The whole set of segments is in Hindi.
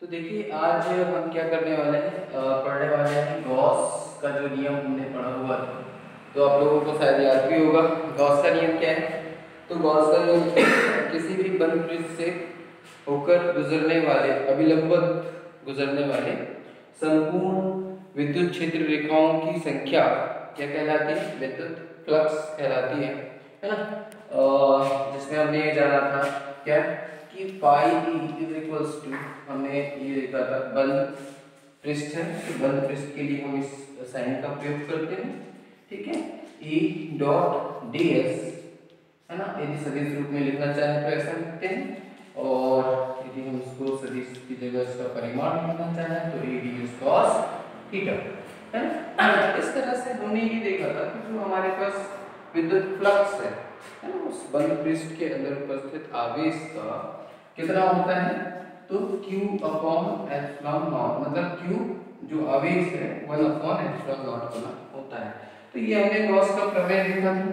तो देखिए आज हम क्या करने वाले हैं, पढ़ने वाले हैं गॉस का जो नियम हमने पढ़ा हुआ था। तो आप लोगों को शायद याद भी होगा गॉस का नियम क्या है। तो गॉस का नियम किसी भी बंद पृष्ठ से होकर गुजरने वाले अभिलंबित गुजरने वाले संपूर्ण विद्युत क्षेत्र रेखाओं की संख्या क्या कहलाती है, विद्युत फ्लक्स कहलाती है ना। जिसमें हमने ये जाना था क्या कि पाई ई इज इक्वल्स टू, हमने ये देखा था बंद पृष्ठ है, तो बंद पृष्ठ के लिए हम इस साइन का प्रयोग करते हैं, ठीक है। ई डॉट डी एस है ना, यदि सदिश रूप में लिखना चाहें तो ऐसा लिखते हैं, और यदि हम इसको सदिश की जगह इसका परिमाण लिखना चाहें तो A D S cos theta है ना। इस तरह से हमने ये देखा था कि जो हमारे पास विद्युत फ्लक्स है ना, उस बंद पृष्ठ के अंदर उपस्थित आवेश का कितना होता है, तो Q अपॉन एप्सिलॉन नॉट, मतलब Q जो आवेश है 1 अपॉन एप्सिलॉन नॉट गुना होता है। तो ये हमने गॉस का प्रमेय देखा था।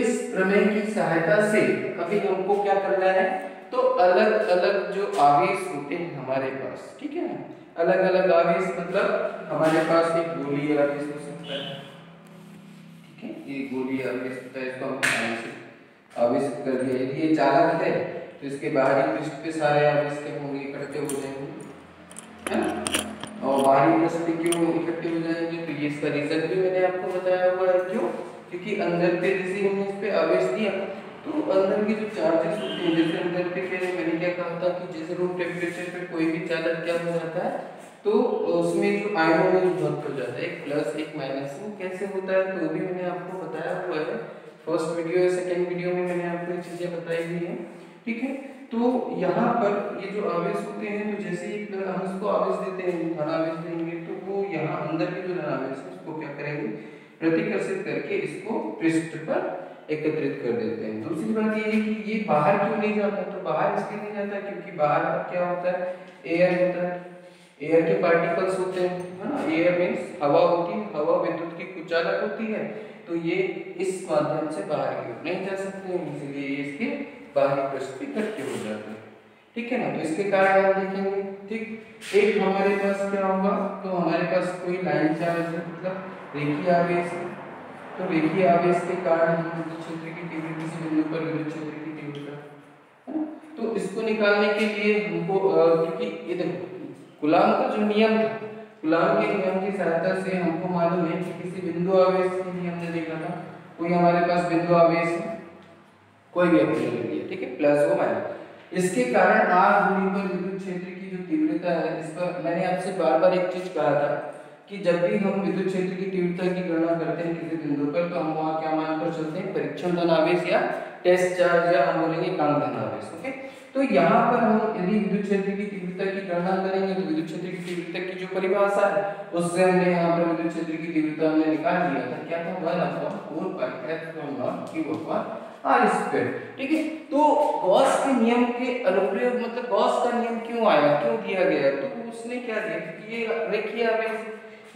इस प्रमेय की सहायता से अभी हमको क्या करना है, तो अलग अलग जो आवेश होते हैं हमारे पास, ठीक है ना, अलग अलग आवेश मतलब हमारे पास एक गोलीय आवेश हो सकता है, ठीक है, ये गोलीय आवेश होता है, इसको हम आवेशित कर दिया। यदि ये चालक है तो इसके बाहरी पृष्ठ पे सारे आवेश क्या होंगे, इकट्ठे हो जाएंगे, है ना। और बाहरी पृष्ठ पे क्यों इकट्ठे हो जाएंगे, तो ये इसका रीजन भी मैंने आपको बताया हुआ है। क्यों, क्योंकि अंदर पे जैसे हमने इस पे आवेश दिया तो अंदर के जो चार्जेस होते हैं, जैसे अंदर पे मैंने क्या कहा था कि जैसे रूम टेम्परेचर पे कोई भी चालक क्या हो जाता है, तो उसमें जो आयनों में विभक्त हो जाता है, एक प्लस एक माइनस, वो कैसे होता है तो भी मैंने आपको बताया हुआ है। फर्स्ट वीडियो या सेकंड वीडियो में मैंने आपको ये चीजें बताई हुई हैं, ठीक है। तो यहाँ पर ये जो आवेश होते हैं, तो जैसे ही हम इसको आवेश देते हैं, धन आवेश देंगे, तो वो यहाँ अंदर के जो धन आवेश है उसको क्या करेंगे, प्रतिकर्षित करके इसको पृष्ठ पर एकत्रित कर देते हैं। दूसरी बात ये है कि ये बाहर क्यों नहीं जाता, तो बाहर इसलिए नहीं जाता क्योंकि बाहर क्या होता है, एयर होता है, एयर के पार्टिकल्स होते हैं, है ना। एयर मींस हवा होती है, हवा विद्युत की कुचालक होती है, तो ये इस माध्यम से बाहर की ओर नहीं जा सकते हैं, इसलिए ये इसके बाहरी पृष्ठ पे इकट्ठे हो जाते हैं, ठीक है ना। तो इसके कारण हम देखेंगे, ठीक। एक हमारे पास क्या होगा, तो हमारे पास कोई लाइन चार्ज है, मतलब रेखीय आवेश है, तो रेखीय आवेश के कारण हम विद्युत क्षेत्र की तीव्रता किसी बिंदु पर विद्युत क्षेत्र की तीव्रता है ना, तो इसको निकालने के लिए हमको क्योंकि ये देखो कूलॉम का जो नियम था, कूलॉम के नियम की सहायता से हमको मालूम है कि किसी बिंदु आवेश के लिए हमने देखा था, कोई हमारे पास बिंदु आवेश है, कोई भी अपनी ले लिया, ठीक है, प्लस हो माइनस, इसके कारण r दूरी पर विद्युत क्षेत्र की जो तीव्रता है, इस पर मैंने आपसे बार बार एक चीज कहा था कि जब भी हम विद्युत क्षेत्र की तीव्रता की गणना करते हैं किसी बिंदु पर, तो हम वहां क्या मानकर चलते हैं, परीक्षण धन आवेश या टेस्ट चार्ज, या हम बोलेंगे कांग धन आवेश, ओके। तो यहाँ पर हम यदि विद्युत क्षेत्र की तीव्रता की गणना करेंगे, तो विद्युत क्षेत्र की तीव्रता की जो परिभाषा है उससे हमने यहाँ पर विद्युत क्षेत्र की तीव्रता हमने निकाल लिया था, क्या था, 1/4 pi epsilon naught Q upon R square, ठीक है। तो गॉस के नियम के अनुप्रयोग, मतलब गॉस का नियम क्यों आया, क्यों दिया गया, तो उसने क्या दिया कि ये रेखीय आवेश,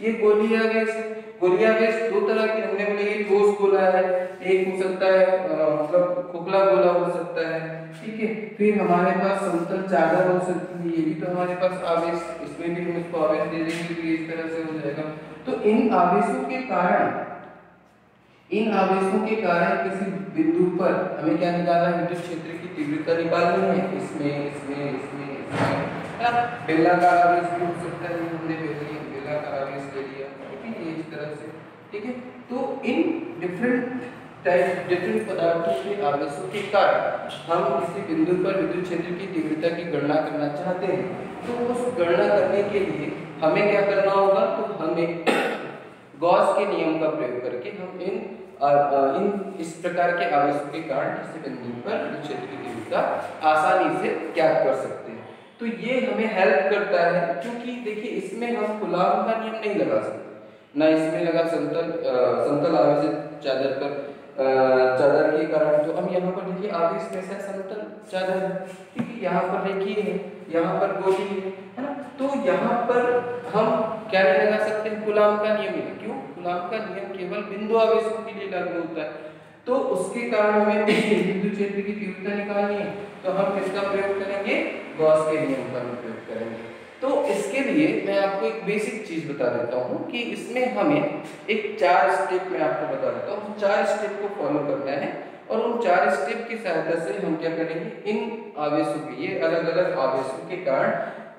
ये गोलीय आवेश है। गोलीय आवेश दो तरह के, हमने बोले ये ठोस गोला है, एक हो सकता है मतलब खोखला गोला हो सकता है, ठीक है। फिर हमारे पास समतल चादर हो सकती है, ये भी तो हमारे पास आवेश, इसमें भी हम इसको आवेश दे देंगे तो ये इस तरह से हो जाएगा। तो इन आवेशों के कारण, इन आवेशों के कारण किसी बिंदु पर हमें क्या निकालना है, विद्युत क्षेत्र की तीव्रता निकालनी है, इसमें इसमें इसमें इसमें बेलनाकार आवेश भी हो सकता है, हमने बेलनाकार आवेश ले लिया, ठीक है, ये इस तरह से, ठीक है। तो इन डिफरेंट पदार्थों के आवेशों के कारण हम किसी बिंदु पर विद्युत क्षेत्र की तीव्रता की गणना करना चाहते हैं, तो उस गणना करने के लिए हमें क्या करना होगा, तो हमें गॉस के नियम का प्रयोग करके हम इन इस प्रकार के आवेशों के कारण किसी बिंदु पर विद्युत क्षेत्र की तीव्रता आसानी से ज्ञात कर सकते हैं। तो ये हमें हेल्प करता है, क्योंकि देखिए इसमें हम कूलॉम का नियम नहीं लगा सकते, ना इसमें लगा समतल आवेशित चादर पर चादर के कारण, तो हम यहाँ पर देखिए आवेश कैसा समतल चादर है, ठीक है, यहाँ पर रेखीय है, यहाँ पर गोलीय है ना। तो यहाँ पर हम क्या नहीं लगा सकते हैं, कूलॉम का नियम है। क्यों, कूलॉम का नियम केवल बिंदु आवेशों के लिए लागू होता है, तो उसके कारण हमें विद्युत क्षेत्र की तीव्रता निकालनी है, तो हम किसका प्रयोग करेंगे, गॉस के नियम का प्रयोग करेंगे। लिए मैं आपको एक बेसिक चीज बता देता हूँ कि इसमें हमें एक 4 स्टेप मैं आपको बता देता हूँ, 4 स्टेप को फॉलो करना है और उन 4 स्टेप की सहायता से हम क्या करेंगे, इन आवेशों के, ये अलग अलग आवेशों के कारण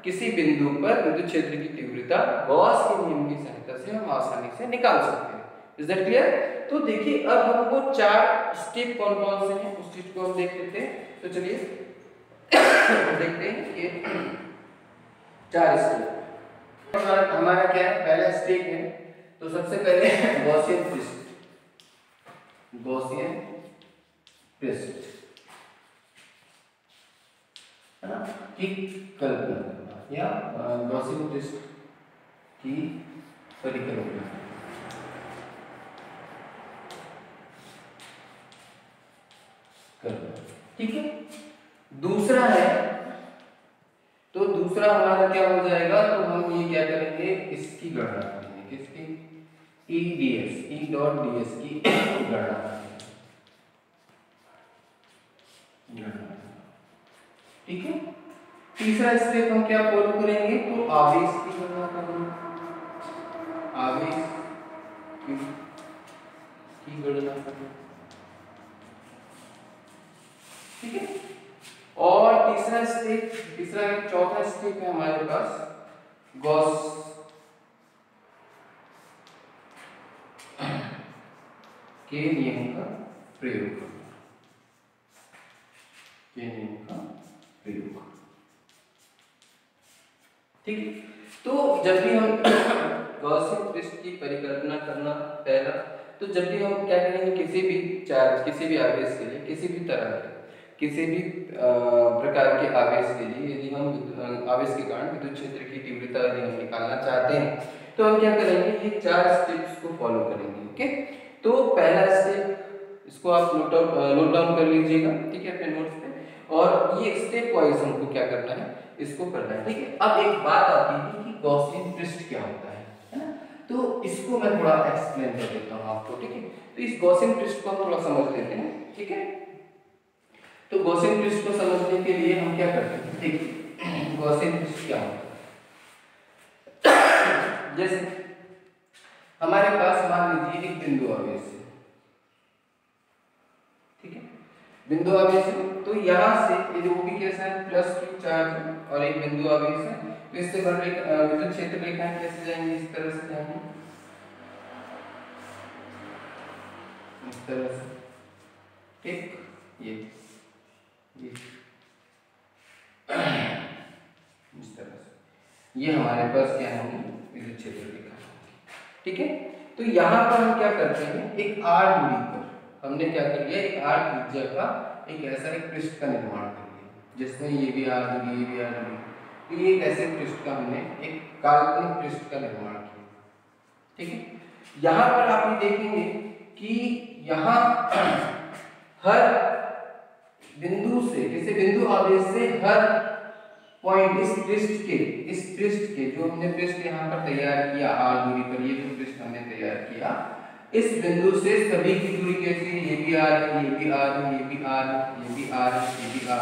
किसी बिंदु पर विद्युत क्षेत्र की तीव्रता गॉस के नियम की सहायता से हम आसानी से निकाल सकते हैं। Is that clear? तो देखिए अब हमको 4 स्टेप कौन कौन से हैं उस चीज को हम देख लेते हैं। तो चलिए देखते हैं ये 4 स्टेप। हमारा क्या है, पहला स्टेप है, तो सबसे पहले गॉसियन पृष्ठ, गॉसियन पृष्ठ है ना, की कल्पना करना या गॉसियन पृष्ठ की परिकल्पना। ठीक है, दूसरा है, तो दूसरा हमारा क्या हो जाएगा, तो हम ये क्या करेंगे, इसकी गणना करेंगे, किसकी, ईडीएस, ई डॉट डीएस की गणना करेंगे। ठीक है, तीसरा स्टेप हम क्या फॉलो करेंगे, तो आवेश की गणना करेंगे, आवेश की गणना करेंगे। ठीक है, और तीसरा स्टेप, तीसरा चौथा स्टेप है हमारे पास गॉस के नियम का प्रयोग करना, के नियम का प्रयोग। ठीक है, तो जब भी हम गॉसियन पृष्ठ की परिकल्पना करना पहला, तो जब भी हम क्या करेंगे, किसी भी चार्ज, किसी भी आवेश के लिए, किसी भी तरह के, किसी भी प्रकार के आवेश के लिए यदि हम आवेश के कारण विद्युत क्षेत्र की तीव्रता यदि हम निकालना चाहते हैं, तो हम क्या करेंगे, ये 4 स्टेप्स को फॉलो करेंगे। ओके, तो पहला स्टेप, इसको आप नोट डाउन कर लीजिएगा, ठीक है, अपने नोट्स पे, और ये स्टेप वाइज हमको क्या करना है, इसको करना है। ठीक है, अब एक बात आती है कि गॉसियन पृष्ठ क्या होता है ना, तो इसको मैं थोड़ा एक्सप्लेन कर देता हूँ आपको। ठीक है, तो इस गॉसियन पृष्ठ को हम थोड़ा समझ लेते हैं। ठीक है, तो गॉसियन पृष्ठ को समझने के लिए हम क्या करते हैं, देखिए गॉसियन पृष्ठ क्या होता है, जैसे हमारे पास मान लीजिए एक बिंदु आवेश है, ठीक है, बिंदु आवेश है, तो यहाँ से ये वो भी कैसा है, प्लस Q चार्ज और एक बिंदु आवेश है, तो इससे भर विद्युत क्षेत्र रेखाएं कैसे जाएंगे, इस तरह से जाएंगे, इस तरह से। ठीक, ये इस तरह से, ये हमारे पास क्या है, विद्युत क्षेत्र रेखा। ठीक है, तो यहाँ पर हम क्या करते हैं, एक r दूरी पर हमने क्या कर लिया, एक r त्रिज्या का एक ऐसा एक पृष्ठ का निर्माण कर लिया, जिसमें ये भी r दूरी, ये भी r दूरी, तो ये एक ऐसे पृष्ठ का हमने एक काल्पनिक पृष्ठ का निर्माण किया। ठीक है, यहाँ पर आप ये देखेंगे कि यहाँ हर बिंदु से, किसी बिंदु आवेश से हर पॉइंट, इस पृष्ठ के जो हमने पृष्ठ यहाँ पर तैयार किया r दूरी पर, ये जो पृष्ठ हमने तैयार किया, इस बिंदु से सभी की दूरी कैसी है, ये भी r है, ये भी r है, ये भी r है, ये भी r है, ये भी r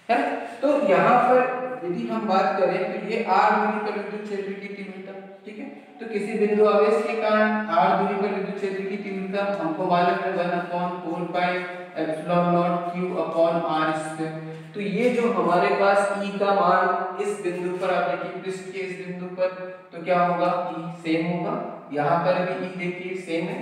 है, तो यहाँ पर यदि हम बात करें तो ये r दूरी पर विद्युत क्षेत्र की तीव्रता। ठीक है, तो किसी बिंदु आवेश के कारण r दूरी पर विद्युत क्षेत्र की तीव्रता हमको मालूम है 1/4 pi epsilon naught q upon r square. तो ये जो हमारे पास E का मान इस बिंदु पर, आप देखिए पृष्ठ के इस बिंदु पर, तो क्या होगा, E सेम होगा, यहाँ पर भी E देखिए सेम है,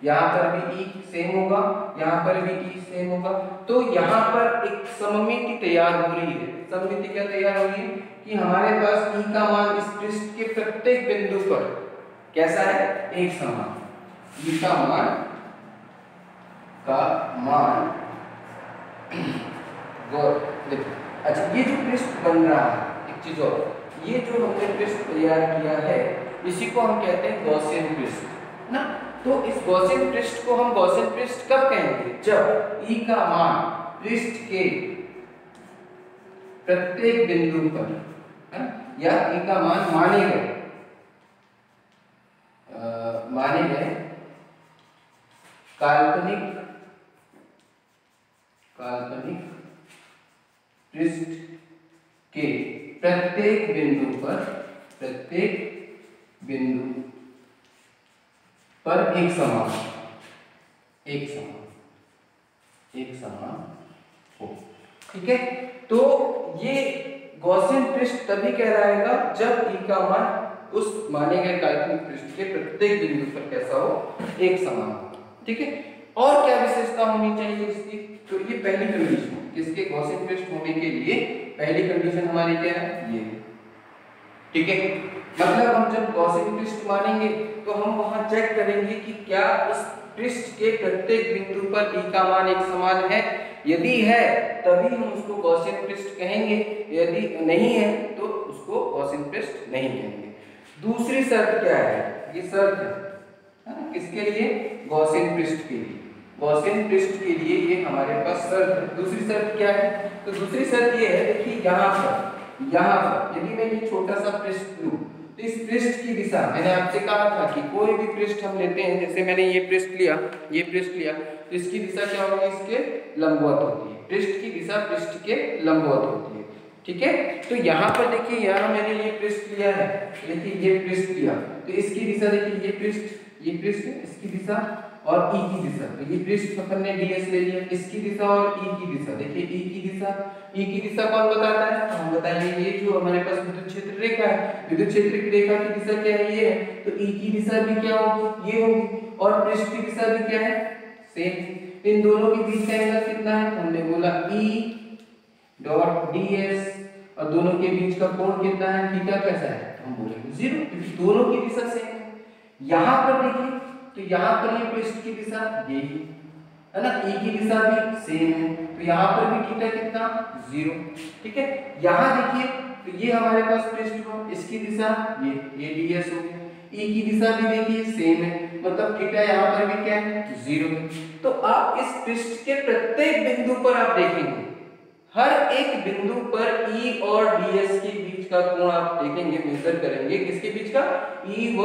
यहाँ पर भी E सेम होगा, यहाँ पर भी E सेम होगा, तो यहाँ पर एक सममिति तैयार हो रही है। सममिति क्या तैयार हो रही है कि हमारे पास E का मान इस पृष्ठ के प्रत्येक बिंदु पर कैसा है, एक समान, E का मान अच्छा, ये जो पृष्ठ बन रहा है, एक चीज और, ये जो हमने पृष्ठ तैयार किया है, इसी को हम कहते हैं गॉसियन पृष्ठ ना। तो इस गॉसियन पृष्ठ को हम गॉसियन पृष्ठ कब कहेंगे, जब E का मान पृष्ठ के प्रत्येक बिंदु पर है, या E का मान माने गए काल्पनिक पृष्ठ के प्रत्येक बिंदु पर एक समान हो। ठीक है, तो ये गॉसियन पृष्ठ तभी कहलाएगा जब ई का मान उस माने गए काल्पनिक पृष्ठ के प्रत्येक बिंदु पर कैसा हो, एक समान हो। ठीक है, और क्या विशेषता होनी चाहिए इसकी, तो ये पहली कंडीशन, इसके गॉसियन पृष्ठ होने के लिए पहली कंडीशन हमारी क्या है, ये। ठीक है, मतलब हम जब गॉसियन पृष्ठ मानेंगे तो हम वहां चेक करेंगे कि क्या उस पृष्ठ के प्रत्येक बिंदु पर ई का मान एक समान है। यदि है तभी हम उसको गॉसियन पृष्ठ कहेंगे, यदि नहीं है तो उसको गॉसियन पृष्ठ नहीं कहेंगे। दूसरी शर्त क्या है, ये शर्त है किसके लिए, गॉसियन पृष्ठ के लिए। गॉसियन पृष्ठ के लिए ये हमारे पास शर्त है। दूसरी शर्त क्या है, तो दूसरी शर्त ये है, देखिए यहाँ पर यदि मैं ये छोटा सा पृष्ठ लूं तो इस पृष्ठ की दिशा, मैंने आपसे कहा था कि कोई भी पृष्ठ हम लेते हैं, जैसे मैंने ये पृष्ठ लिया तो इसकी दिशा क्या होगी, इसके लंबवत होती है। पृष्ठ की दिशा पृष्ठ के लंबवत होती है। ठीक है, तो यहाँ पर देखिए, यहाँ मैंने ये पृष्ठ लिया है, देखिए ये पृष्ठ लिया तो इसकी दिशा देखिए, ये पृष्ठ इसकी दिशा और ई की दिशा, तो ये पृष्ठ अपन ने ds ले लिया, इसकी दिशा और ई की दिशा, देखिए ई की दिशा कौन बताता है, तो हम बताएंगे ये जो हमारे पास विद्युत क्षेत्र रेखा है, विद्युत क्षेत्र की रेखा की दिशा क्या है, ये है, तो ई की दिशा भी क्या होगी, ये होगी, और पृष्ठ की दिशा भी क्या है, सेम। इन दोनों के बीच का एंगल कितना है, हमने बोला E डॉट ds, और दोनों के बीच का कोण कितना है, थीटा कैसा है, हम बोलेंगे 0, क्योंकि दोनों की दिशा सेम है। यहाँ पर देखिए, तो यहाँ पर ये पृष्ठ की दिशा यही है ना, ई की दिशा भी सेम है, तो यहाँ पर भी थीटा कितना 0। ठीक है, यहाँ देखिए, तो ये हमारे पास पृष्ठ हो, इसकी दिशा ये ds हो गया, ई की दिशा भी देखिए सेम है, मतलब थीटा यहाँ पर भी क्या है 0 है। तो आप इस पृष्ठ के प्रत्येक बिंदु पर आप देखेंगे, हर एक बिंदु पर E और ds के बीच का कोण आप देखेंगे, मेजर करेंगे, किसके बीच का, E व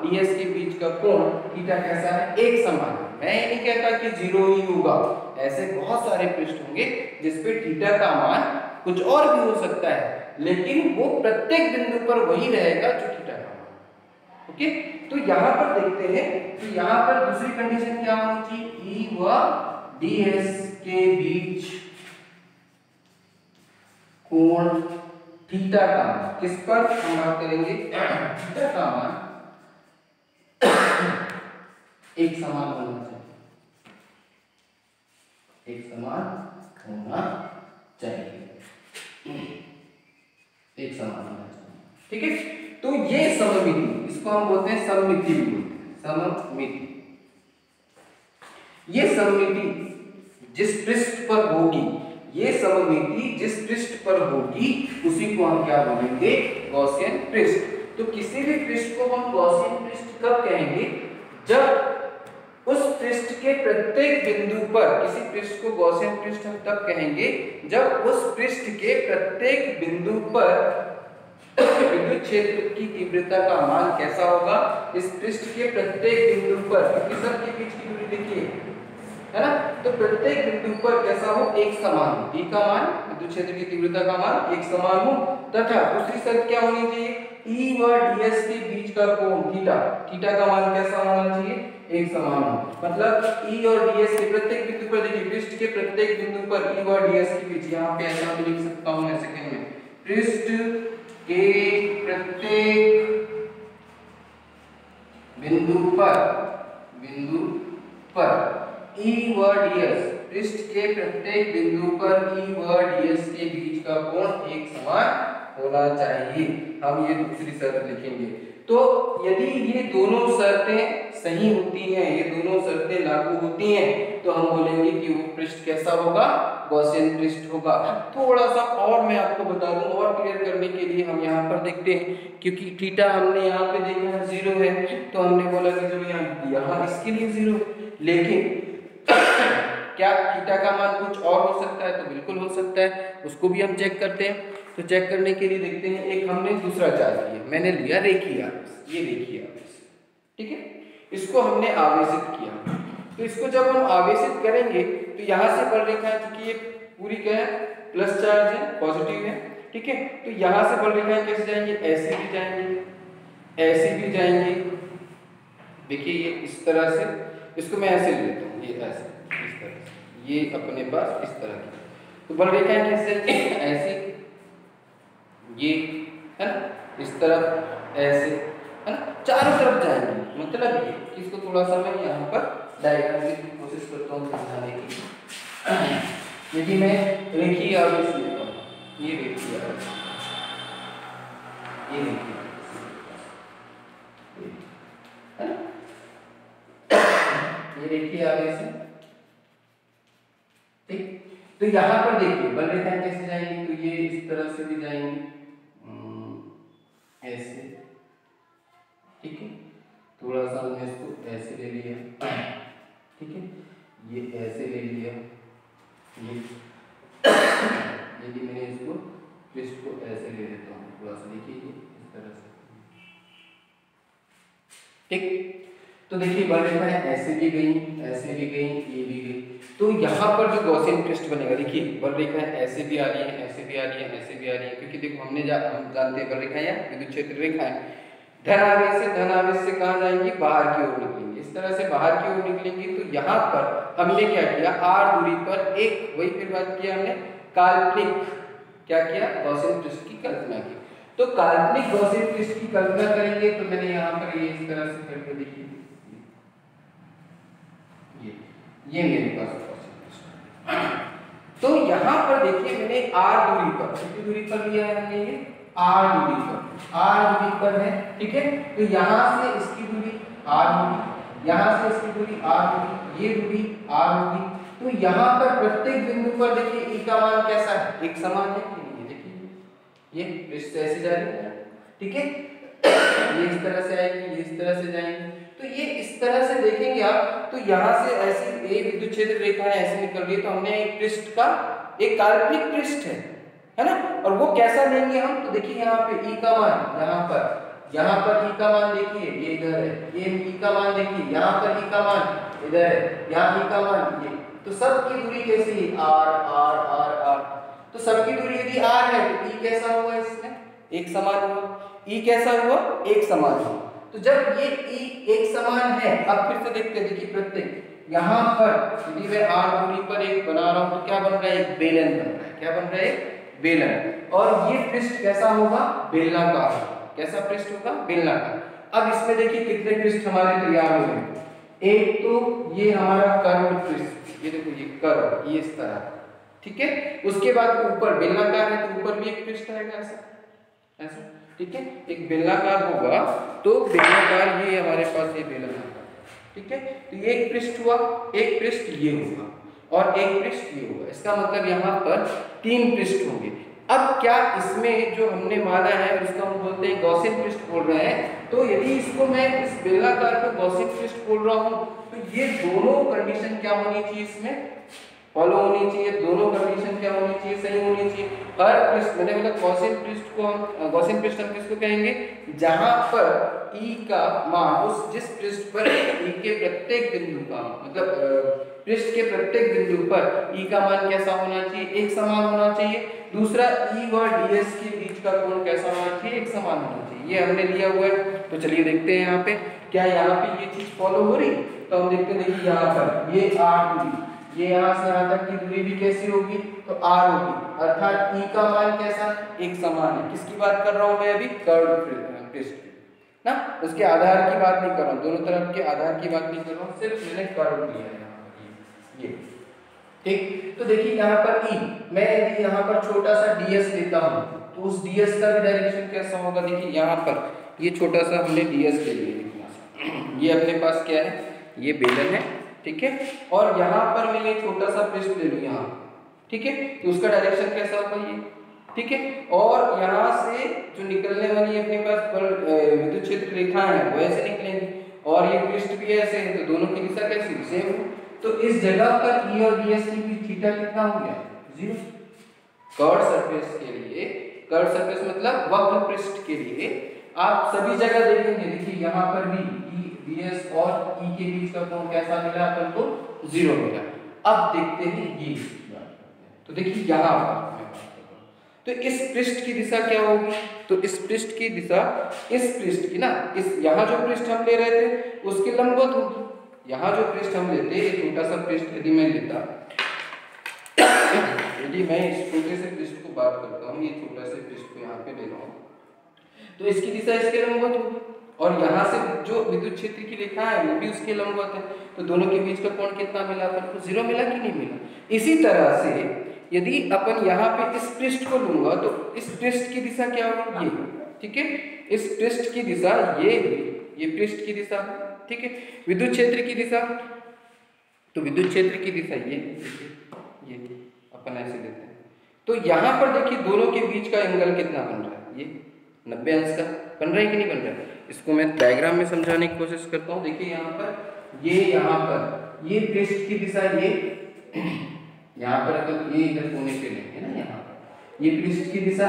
ds के बीच का कोण थीटा कैसा है, एक समान है। मैं ये नहीं कहता कि 0 ही होगा, ऐसे बहुत सारे पृष्ठ होंगे जिस पे थीटा का मान कुछ और भी हो सकता है, लेकिन वो प्रत्येक बिंदु पर वही रहेगा जो थीटा का मान। ओके, तो यहाँ पर देखते हैं, तो यहाँ पर दूसरी कंडीशन क्या होनी चाहिए, E व ds के बीच कोण थीटा का मान, किस पर हम बात करेंगे, थीटा का मान एक समान होना चाहिए, एक समान होना चाहिए। ठीक है, तो ये सममिति, इसको हम बोलते हैं सममिति भी बोलते हैं, सममिति। ये सममिति जिस पृष्ठ पर होगी, ये सममिति जिस पृष्ठ पर होगी उसी को हम क्या बोलेंगे, गॉसियन पृष्ठ। तो किसी भी पृष्ठ को हम गॉसियन पृष्ठ कब कहेंगे, जब उस पृष्ठ के प्रत्येक बिंदु पर, किसी पृष्ठ को गॉसियन पृष्ठ हम तब कहेंगे जब उस पृष्ठ के प्रत्येक बिंदु पर विद्युत क्षेत्र की तीव्रता का मान कैसा होगा, इस पृष्ठ के प्रत्येक बिंदु पर, क्योंकि सबके बीच की दूरी देखिए है ना, तो प्रत्येक बिंदु पर कैसा हो, एक समान हो, E का मान, विद्युत क्षेत्र की तीव्रता का मान एक समान हो, तथा दूसरी शर्त क्या होनी चाहिए, E व ds के बीच का कोण थीटा का मान कैसा होना चाहिए, एक समान हो। मतलब E और ds के प्रत्येक बिंदु पर, देखिए पृष्ठ के प्रत्येक बिंदु पर E व ds के बीच, यहाँ पे ऐसा भी लिख सकता हूँ मैं सेकंड में, पृष्ठ के प्रत्येक बिंदु पर E व ds, पृष्ठ के प्रत्येक बिंदु पर E व ds के बीच का कोण एक समान होना चाहिए। हम ये दूसरी शर्त लिखेंगे। तो यदि ये दोनों शर्तें सही होती हैं, ये दोनों शर्तें लागू होती हैं, तो हम बोलेंगे कि वो पृष्ठ कैसा होगा, गॉसियन पृष्ठ होगा। थोड़ा सा और मैं आपको बता दूं, और क्लियर करने के लिए हम यहाँ पर देखते हैं, क्योंकि थीटा हमने यहाँ पे देखा 0 है, तो हमने बोला कि जो यहाँ इसके लिए 0 है, लेकिन क्या थीटा का मान कुछ और हो सकता है, तो बिल्कुल हो सकता है, उसको भी हम चेक करते हैं। तो चेक करने के लिए देखते हैं, एक हमने दूसरा चार्ज लिया, मैंने लिया रेखीय आवेश, ये रेखीय आवेश, ठीक है, इसको हमने आवेशित किया। तो इसको जब हम आवेशित करेंगे तो यहाँ से बल रेखा है, क्योंकि ये पूरी क्या है, प्लस चार्ज है, पॉजिटिव है, ठीक है। तो यहाँ से बल रेखाएं कैसे जाएंगे, ऐसे भी जाएंगे, ऐसे भी जाएंगे। देखिए ये इस तरह से, इसको मैं ऐसे ले लेता हूँ, ये ऐसे इस तरह से, ये अपने पास इस तरह की। तो बल रेखाएं कैसे जाएंगे, ऐसे, ये है ना, इस तरफ ऐसे, है ना, चारों तरफ जाएंगे। मतलब ये कि इसको थोड़ा सा मैं यहाँ पर डायग्राम की कोशिश करता हूँ समझाने की। यदि मैं रेखीय आवेश लेता हूँ, ये रेखीय आवेश, ये रेखीय है ना, ये रेखीय आवेश है, ठीक। तो यहाँ पर देखिए बल रेखाएं कैसे जाएंगी, तो ये इस तरह से भी जाएंगी, ऐसे, ठीक है। थोड़ा सा हमने इसको ऐसे ले लिया, ठीक है, ये ऐसे ले लिया, ये यदि मैंने इसको पृष्ठ को ऐसे ले लेता हूँ, थोड़ा सा देखिए ये इस तरह से, ठीक। तो देखिए बल रेखाएं ऐसे भी गई, ऐसे भी गई, ये भी गई। तो यहाँ पर जो गॉसियन पृष्ठ बनेगा, देखिए बल रेखाएं ऐसे भी आ रही है, ऐसे भी आ रही है, ऐसे भी आ रही है, क्योंकि देखो हम जानते हैं बल रेखाएं या विद्युत क्षेत्र रेखाएं धन आवेश से कहाँ जाएंगी, बाहर की ओर निकलेंगी। इस तरह से बाहर की ओर निकलेंगी। तो यहाँ पर हमने क्या किया, r दूरी पर एक, वही फिर बात किया हमने, काल्पनिक क्या किया, गॉसियन पृष्ठ की कल्पना की। तो काल्पनिक गॉसियन पृष्ठ की कल्पना करेंगे, तो मैंने यहाँ पर ये इस तरह से करके देखिए, ये मेरे पास गॉसियन पृष्ठ है। तो यहाँ पर देखिए मैंने r दूरी पर, कितनी दूरी पर लिया है हमने, ये r दूरी पर है, ठीक है। तो यहाँ से इसकी दूरी r होगी, यहाँ से इसकी दूरी r होगी, ये दूरी r होगी। तो यहाँ पर प्रत्येक बिंदु पर देखिए e का मान कैसा है, एक समान है कि नहीं, देखिए ये पृष्ठ ऐसे जा रही है, ठीक है, ये इस तरह से आएगी, ये इस तरह से जाएंगी। तो ये इस तरह से देखेंगे आप, तो यहाँ से ऐसी एक विद्युत क्षेत्र रेखा है ऐसे निकल रही है, तो हमने एक पृष्ठ का, एक काल्पनिक पृष्ठ है ना। और वो कैसा लेंगे हम, तो देखिए यहाँ पे e का मान, यहाँ पर e का मान देखिए ये इधर है, ये e का मान देखिए यहाँ पर e का मान इधर है, यहाँ e का मान ये। तो सबकी दूरी कैसी है, r। तो सबकी दूरी यदि r है तो e कैसा हुआ, इसमें एक समान हुआ, e कैसा हुआ, एक समान हुआ। तो जब ये e एक समान है, अब फिर से देखते हैं, देखिए प्रत्येक यहाँ पर यदि मैं r दूरी पर एक बना रहा हूँ, तो क्या बन रहा है, एक बेलन बन रहा है, क्या बन रहा है, बेलन। और ये पृष्ठ कैसा होगा, बेलनाकार। कैसा पृष्ठ होगा, बेलनाकार। अब इसमें देखिए कितने पृष्ठ हमारे तैयार हो गए, एक तो ये हमारा कर्व पृष्ठ, ये देखो ये कर्व, ये इस तरह, ठीक है। उसके बाद ऊपर बेलनाकार है, तो ऊपर भी एक पृष्ठ आएगा ऐसा, ऐसा, ठीक है, एक बेलनाकार होगा। तो बेलनाकार ये हमारे पास ये बेलनाकार, ठीक है। तो ये एक पृष्ठ हुआ, एक पृष्ठ ये होगा और एक पृष्ठ ये होगा। इसका मतलब यहाँ पर 3 पृष्ठ होंगे। अब क्या इसमें जो हमने माना है उसको हम बोलते हैं गॉसियन पृष्ठ बोल रहे हैं। तो यदि इसको मैं इस बेलनाकार को गॉसियन पृष्ठ बोल रहा हूँ, तो ये दोनों कंडीशन क्या होनी चाहिए, इसमें फॉलो होनी चाहिए। दोनों कंडीशन क्या होनी चाहिए, सही होनी चाहिए। हर पृष्ठ, मैंने बोला गॉसियन पृष्ठ को हम, गॉसियन पृष्ठ हम किसको कहेंगे, जहां पर E का मान, उस जिस पृष्ठ पर E के प्रत्येक बिंदु का, मतलब पृष्ठ के प्रत्येक बिंदु पर E का मान कैसा होना चाहिए, एक समान होना चाहिए। दूसरा E और DS के बीच का कोण कैसा होना चाहिए, एक समान होना चाहिए। ये हमने लिया हुआ है। तो चलिए देखते हैं यहाँ पे क्या यहाँ पे ये चीज फॉलो हो रही। तो हम देखते हैं, देखिए यहाँ पर ये r दूरी, ये यहाँ से यहाँ तक की दूरी भी कैसी होगी, तो r होगी, अर्थात E का मान कैसा, एक समान है। किसकी बात कर रहा हूँ मैं अभी, कर्व पृष्ठ ना, उसके आधार की बात नहीं कर रहा हूँ, दोनों तरफ के आधार की बात नहीं कर रहा हूँ, सिर्फ मैंने कर्व लिया है यहाँ पर, ये ठीक। तो देखिए यहाँ पर E, मैं यदि यहाँ पर छोटा सा ds लेता हूँ, तो उस ds का भी डायरेक्शन कैसा होगा। देखिए यहाँ पर ये छोटा सा हमने ds ले लिया, ये अपने पास क्या है, ये बेलन है, ठीक है। और यहाँ पर मैं ये छोटा सा पृष्ठ ले लूँ यहाँ, ठीक है, तो उसका डायरेक्शन कैसा होगा, ये, ठीक है। और यहाँ से जो निकलने वाली अपने पास विद्युत क्षेत्र रेखाएं हैं वो ऐसे निकलेंगी, और ये पृष्ठ भी ऐसे है, तो दोनों की दिशा कैसी, सेम है। तो इस जगह पर E और DS की बीच थीटा कितना हो गया, 0। कर्व सरफेस के लिए, कर्व सरफेस मतलब वक्र पृष्ठ के लिए आप सभी जगह देखेंगे, देखिए यहाँ पर भी E, DS और E के बीच का कोण कैसा मिला अपन को, 0 मिला। अब देखते हैं ये, तो देखिए यहाँ पर तो इस पृष्ठ की दिशा क्या होगी? तो इस पृष्ठ की दिशा इस पृष्ठ की ना, इस यहाँ जो पृष्ठ हम ले रहे थे उसके लंबवत होगी। यहाँ जो पृष्ठ हम लेते, ये छोटा सा पृष्ठ यदि मैं लेता, यदि मैं इस छोटे से पृष्ठ को बात करता हूँ, ये छोटा से पृष्ठ को यहाँ पे ले रहा हूँ, तो इसकी दिशा इसके लंबवत होगी और यहाँ से जो विद्युत क्षेत्र की रेखा है वो भी उसके लंबवत है। तो दोनों के बीच का कोण कितना मिला? अपन को 0 मिला कि नहीं मिला? इसी तरह से यदि अपन यहाँ पे इस पृष्ठ को लूंगा तो इस पृष्ठ की दिशा क्या होगी? ये, ठीक है, इस पृष्ठ की दिशा ये पृष्ठ की दिशा, ठीक है। विद्युत क्षेत्र की दिशा, तो विद्युत क्षेत्र की दिशा ये अपन ऐसे देते हैं। तो यहाँ पर देखिए दोनों के बीच का एंगल कितना बन रहा है? ये 90 अंश का बन रहा है कि नहीं बन रहा है? इसको मैं डायग्राम में समझाने की कोशिश करता हूँ। देखिए यहाँ पर ये पृष्ठ की दिशा, ये यहाँ पर अगर ये इधर कोने पे लेंगे ना, यहाँ पर ये पृष्ठ की दिशा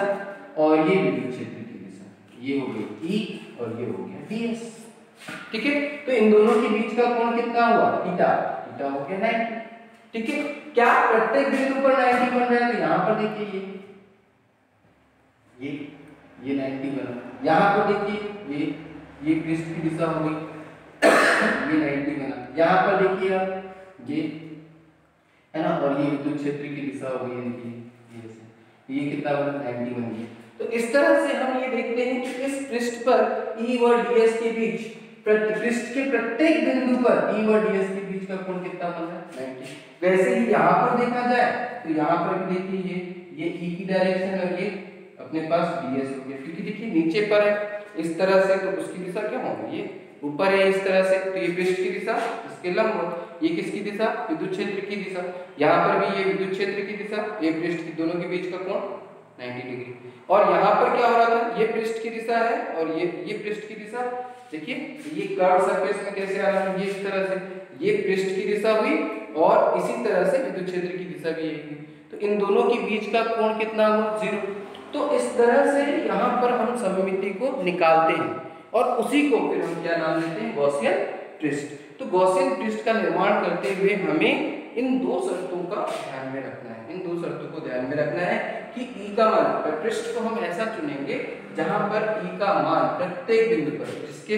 और ये विद्युत क्षेत्र की दिशा, ये हो गई E और ये हो गया DS, ठीक है। तो इन दोनों के बीच का कोण कितना हुआ? थीटा हो गया 90, ठीक है। क्या प्रत्येक बिंदु पर 90 बन रहा है? तो यहाँ पर देखिए ये 90 बना, यहाँ पर देखिए ये पृष्ठ की दिशा हो गई, ये 90 बना, यहाँ पर देखिए आप ये है ना, और ये विद्युत क्षेत्र की दिशा हो गई, ये कितना बना? 90 बन गया। तो इस तरह से हम ये देखते हैं कि इस पृष्ठ पर E और DS के बीच, पृष्ठ के प्रत्येक बिंदु पर E और DS के बीच का कोण कितना बन रहा है? 90। वैसे ही यहाँ पर देखा जाए तो यहाँ पर भी देखिए ये E की डायरेक्शन और ये अपने पास DS हो गया, क्योंकि देखिए नीचे पर है इस तरह से, तो उसकी दिशा क्या होगी? ये ऊपर है इस तरह से, तो ये पृष्ठ की दिशा इसके लंबवत, ये किसकी दिशा? विद्युत क्षेत्र की दिशा। यहाँ पर भी ये विद्युत क्षेत्र की दिशा, ये पृष्ठ की, दोनों के बीच का कोण 90 डिग्री। और यहाँ पर क्या हो रहा था? ये पृष्ठ की दिशा है और ये पृष्ठ की दिशा, देखिए ये कर्व सरफेस में कैसे आ रहा है? ये इस तरह से, ये पृष्ठ की दिशा हुई और इसी तरह से विद्युत क्षेत्र की दिशा भी यही हुई। तो इन दोनों के बीच का कोण कितना हुआ? 0। तो इस तरह से यहाँ पर हम सममिति को निकालते हैं और उसी को फिर हम क्या नाम देते हैं? गॉसियन पृष्ठ। तो गॉसियन पृष्ठ का निर्माण करते हुए हमें इन दो शर्तों का ध्यान में रखना है, इन दो शर्तों को ध्यान में रखना है कि E का मान, पृष्ठ को हम ऐसा चुनेंगे जहां पर E का मान प्रत्येक बिंदु पर, जिसके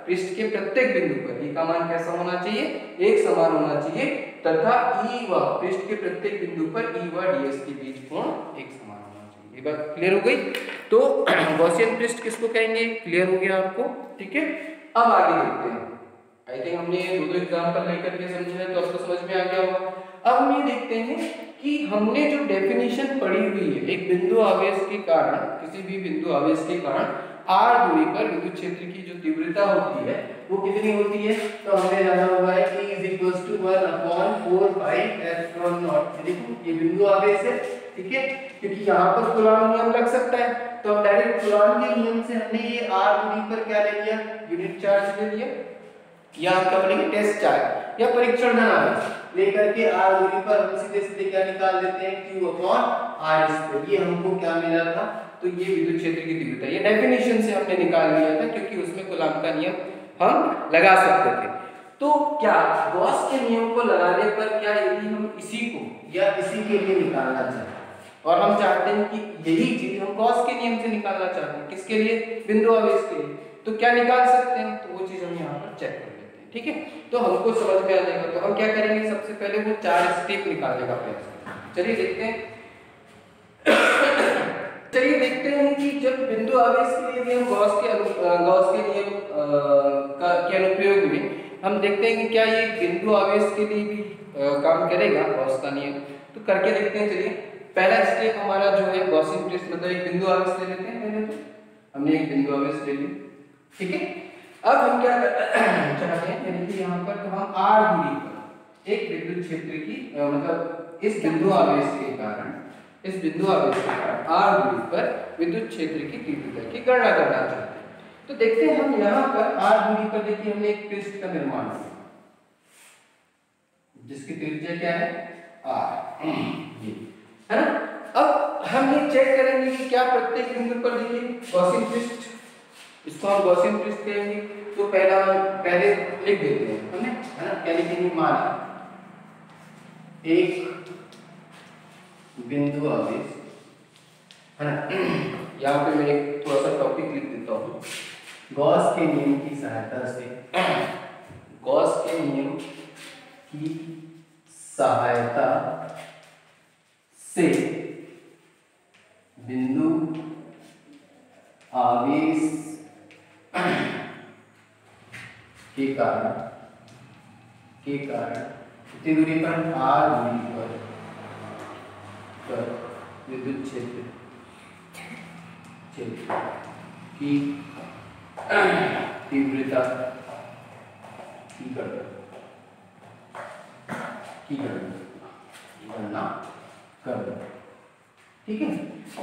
पृष्ठ के प्रत्येक बिंदु पर E का मान कैसा होना चाहिए? एक समान होना चाहिए, तथा E व पृष्ठ के प्रत्येक बिंदु पर E व DS के बीच कोण एक समान होना चाहिए। ये बात क्लियर हो गई? तो गॉसियन पृष्ठ किसको कहेंगे? क्लियर हो गया आपको, ठीक है। अब आगे देखते हैं। आई थिंक हमने दो एग्जांपल लेकर के समझा है तो आपको समझ में आ गया होगा। अब हम ये देखते हैं कि हमने जो डेफिनेशन पढ़ी हुई है, एक बिंदु आवेश के कारण, किसी भी बिंदु आवेश के कारण r दूरी पर विद्युत क्षेत्र की जो तीव्रता होती है वो कितनी होती है? तो हमने जाना हुआ है E = 1/4 पाई एप्सिलॉन नॉट। देखो ये बिंदु आवेश है, ठीक है, क्योंकि यहाँ पर कूलॉम नियम लग सकता है, तो हम डायरेक्ट कूलॉम के नियम से हमने ये r दूरी पर क्या ले लिया? यूनिट चार्ज ले लिया, या आपका बोलेंगे टेस्ट चार्ज या परीक्षण धनावेश लेकर के r दूरी पर हम सीधे सीधे क्या निकाल देते हैं? Q/r²। ये हमको क्या मिला था? तो ये विद्युत क्षेत्र की तीव्रता, ये डेफिनेशन से हमने निकाल लिया था क्योंकि उसमें कूलॉम का नियम हम लगा सकते थे। तो क्या गॉस के नियम को लगाने पर क्या यदि हम इसी को या इसी के लिए निकालना चाहते और हम चाहते हैं कि यही चीज हम गॉस के नियम से निकालना चाहते हैं, किसके लिए? बिंदु आवेश के लिए, तो क्या निकाल सकते हैं? तो वो चीज हम यहाँ पर चेक कर लेते हैं, ठीक है। तो हमको समझ में आ जाएगा। तो हम क्या करेंगे? सबसे पहले वो 4 स्टेप निकालने का प्रयास करेंगे। चलिए देखते हैं। चलिए देखते हैं कि जब बिंदु आवेश के लिए भी हम गॉस के नियम के अनुप्रयोग में हम देखते हैं कि क्या ये बिंदु आवेश के लिए भी काम करेगा गॉस का नियम, तो करके देखते हैं। चलिए पहला स्टेप हमारा जो है गॉसियन पृष्ठ, मतलब एक बिंदु आवेश ले लेते हैं। पहले तो हमने एक बिंदु आवेश ले लिया, ठीक है। अब हम क्या चाहते हैं? यानी कि यहाँ पर तो हम r दूरी पर एक विद्युत क्षेत्र की मतलब इस बिंदु आवेश के कारण r दूरी पर विद्युत क्षेत्र की तीव्रता की गणना करना चाहते हैं। तो देखते हैं हम यहाँ पर r दूरी पर, देखिए हमने एक पृष्ठ का निर्माण किया जिसकी त्रिज्या क्या है? r, ये है ना। अब हम ये चेक करेंगे कि क्या प्रत्येक बिंदु पर, देखिए गॉसियन पृष्ठ, इसको हम गॉसियन पृष्ठ कहेंगे। तो पहले लिख देते हैं हमने, है ना। क्या लिखेंगे? मान एक बिंदु आवेश है ना। यहाँ पे मैं एक थोड़ा सा टॉपिक लिख देता हूँ। गॉस के नियम की सहायता से, गॉस के नियम की सहायता से बिंदु आवेश के कारण कितनी दूरी पर, r दूरी पर विद्युत क्षेत्र की तीव्रता की गणना कर। ठीक है,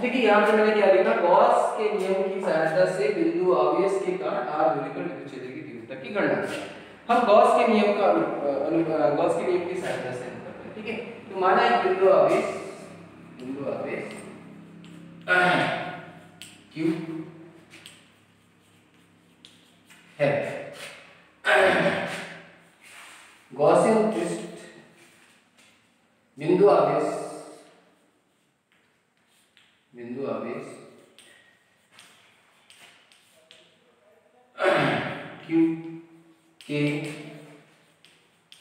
देखिए यहाँ पे मैंने क्या लिखा, गॉस के नियम की सहायता से बिंदु आवेश के कारण r दूरी पर विद्युत क्षेत्र की तीव्रता की गणना करें। हम गॉस के नियम का गॉस के नियम की सहायता से करते हैं। ठीक है, तो माना एक बिंदु आवेश Q है, गॉसियन पृष्ठ बिंदु आवेश Q के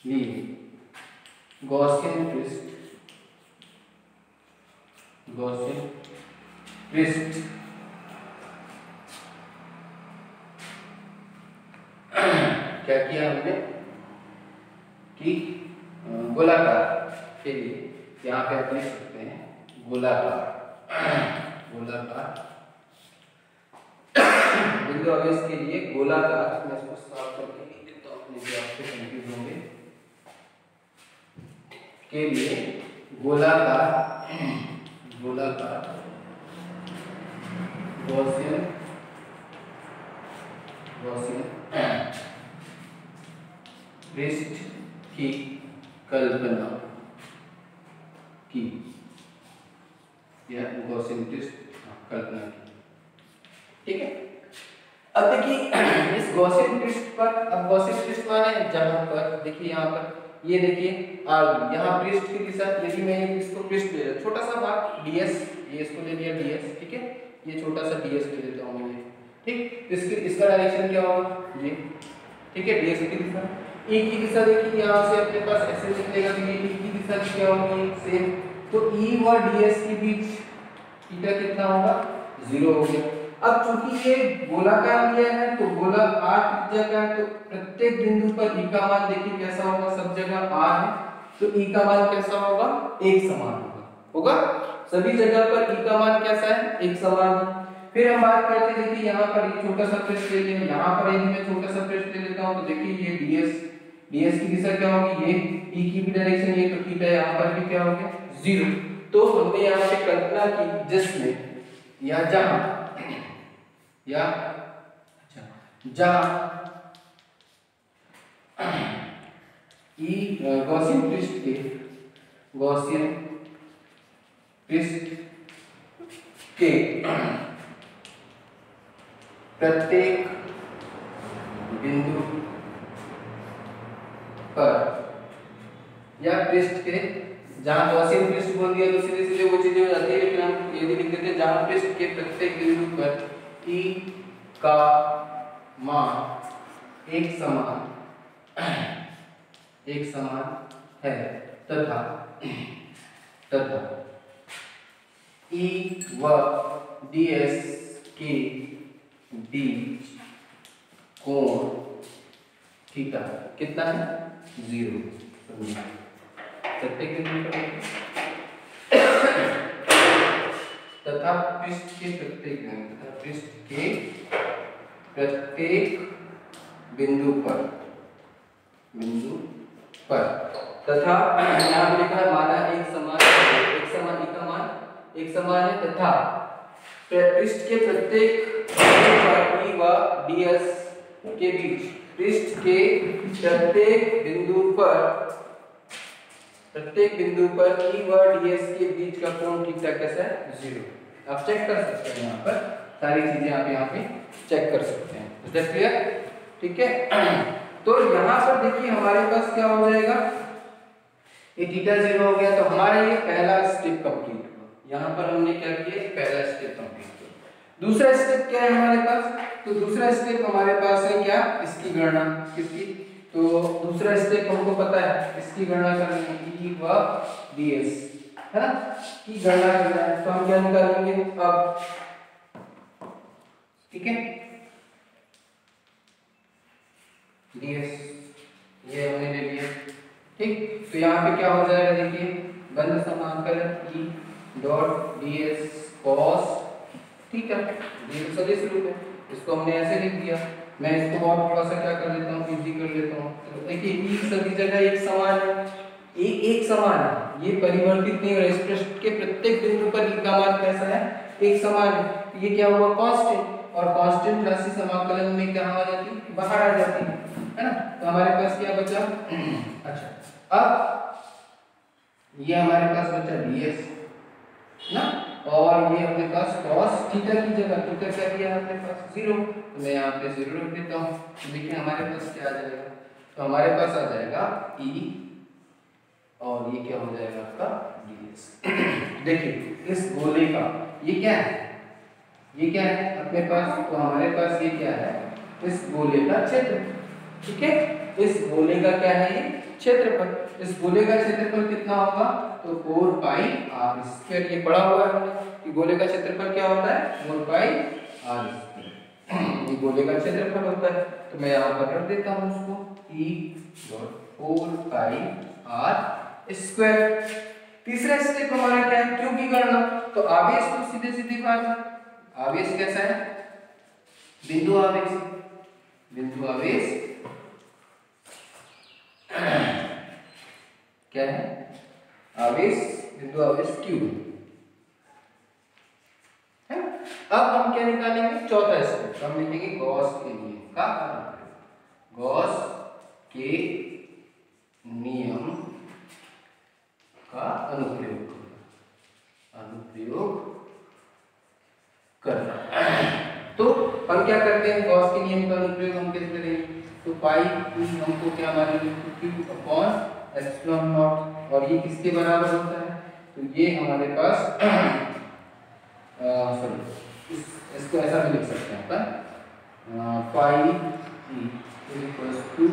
लिए गॉसियन पृष्ठ क्या किया हमने कि गोलाकार के लिए, यहाँ पे आप लिख सकते हैं गोलाकार बिंदु आवेश के लिए गोलाकार, मैं इसको साफ करके लिख देता हूँ अपने जो आपसे कंफ्यूज होंगे, के लिए गोलाकार गॉसियन पृष्ठ की कल्पना की, या गॉसियन पृष्ठ कल्पना की। ठीक है, अब देखिए इस गॉसियन पृष्ठ पर, अब गॉसियन पृष्ठ माने जहां पर देखिए यहाँ पर ये देखिए r, यहाँ पृष्ठ की दिशा, यदि मैं इसको पृष्ठ ले, छोटा सा भाग ds, ये इसको ले लिया ds, ठीक है, ये छोटा सा ds ले लेता हूँ मैं, ठीक, इसका डायरेक्शन क्या होगा ये, ठीक है, ds की दिशा, e की दिशा देखिए यहाँ से अपने पास ऐसे निकलेगा, तो ये e की दिशा क्या होगी सेम, तो e व ds के बीच थीटा कितना होगा 0 हो गया। अब चूंकि ये गोलाकार लिया है तो गोला r त्रिज्या का है, तो प्रत्येक बिंदु पर e का मान देखिए कैसा होगा, सब जगह r है तो e का मान कैसा होगा, एक समान होगा सभी जगह पर e का मान कैसा है, एक समान। फिर हम बात करते हैं, देखिए यहाँ पर ये छोटा सा पृष्ठ ले लिया, यहाँ पर यदि मैं छोटा सा पृष्ठ ले लेता हूँ तो देखिए ये ds की दिशा क्या होगी, ये e की भी डायरेक्शन ये, तो थीटा यहाँ पर भी क्या हो गया 0। तो हमने यहाँ पे कल्पना की जिसमें या जहाँ गॉसियन पृष्ठ के प्रत्येक बिंदु पर, या पृष्ठ के जहां गॉसियन पृष्ठ बोल दिया तो सीधे सीधे वो चीजें हो जाती है, लेकिन हम यदि लिख देते हैं जहां पृष्ठ के प्रत्येक बिंदु पर e का मान एक समान है तथा e व ds के बीच कोण थीटा कितना है 0। प्रत्येक बिंदु पर तथा पृष्ठ के प्रत्येक बिंदु पर तथा यहाँ पे लिखा है माना एक समान e का मान एक समान है तथा पृष्ठ के प्रत्येक बिंदु पर e व ds के बीच, पृष्ठ के प्रत्येक बिंदु पर e व ds के बीच का कोण थीटा कैसा है 0। आप चेक कर सकते हैं, यहाँ पर सारी चीजें आप यहाँ पे चेक कर सकते हैं। Is that clear? ठीक है, तो यहाँ पर देखिए हमारे पास क्या हो जाएगा, ये थीटा 0 हो गया, तो हमारा ये पहला स्टेप कंप्लीट हुआ। यहाँ पर हमने क्या किया, पहला स्टेप कंप्लीट किया। दूसरा स्टेप क्या है हमारे पास, तो दूसरा स्टेप हमारे पास है क्या, इसकी गणना, किसकी, तो दूसरा स्टेप हमको पता है इसकी गणना करनी है, ई व ds है ना, की गणना करना है। तो हम क्या निकालेंगे अब, ठीक है, ds ये हमने ले लिया, ठीक। तो यहाँ पे क्या हो जाएगा, देखिए बंद समाकलन ई डॉट ds cos, ठीक है, ये सदिश रूप है, इसको हमने ऐसे लिख दिया। मैं इसको और थोड़ा सा क्या कर लेता हूँ, इजी कर लेता हूँ। तो देखिए ई सभी जगह एक समान है, एक समान है, ये परिवर्तित नहीं हो रहा, इस पृष्ठ के प्रत्येक बिंदु पर ई का मान कैसा है, एक समान है। तो ये क्या हुआ, कांस्टेंट, और कांस्टेंट राशि समाकलन में क्या आ जाती है, बाहर आ जाती है ना। तो हमारे पास क्या बचा, अच्छा अब ये हमारे पास बचा ds ना, और ये अपने पास cos थीटा की जगह थीटा क्या दिया है अपने पास 0, तो मैं यहाँ पे 0 रख देता हूँ। तो देखिए हमारे पास क्या आ जाएगा, तो हमारे पास आ जाएगा e और ये क्या हो जाएगा आपका ds। देखिए इस गोले का ये क्या है, ये क्या है अपने पास, तो हमारे पास ये क्या है, इस गोले का क्षेत्र, ठीक है, इस गोले का क्या है, ये क्षेत्रफल। इस गोले का क्षेत्रफल कितना होगा, तो 4 पाई r स्क्वायर, ये पढ़ा हुआ है कि गोले का क्षेत्रफल क्या होता है, 4 पाई r स्क्वायर, ये गोले का क्षेत्रफल होता है। तो मैं यहाँ पर रख देता हूँ उसको e dot 4 pi r square. तीसरा स्टेप हमारा क्या है, q की गणना। तो आवेश तो सीधे सीधी बात है, आवेश कैसा है, बिंदु आवेश, बिंदु आवेश क्या है, आवेश, बिंदु आवेश q है। अब हम क्या निकालेंगे, चौथा स्टेप हम लिखेंगे गॉस के नियम का अनुप्रयोग, गॉस के नियम का अनुप्रयोग, अनुप्रयोग करना। तो हम क्या करते हैं, गॉस के नियम का अनुप्रयोग हम कैसे करेंगे, तो पाई हमको क्या मानेंगे, q अपॉन एप्सिलॉन नॉट, और ये किसके बराबर होता है, तो ये हमारे पास सॉरी इसको ऐसा भी लिख सकते हैं अपन, पाई e इक्वल्स टू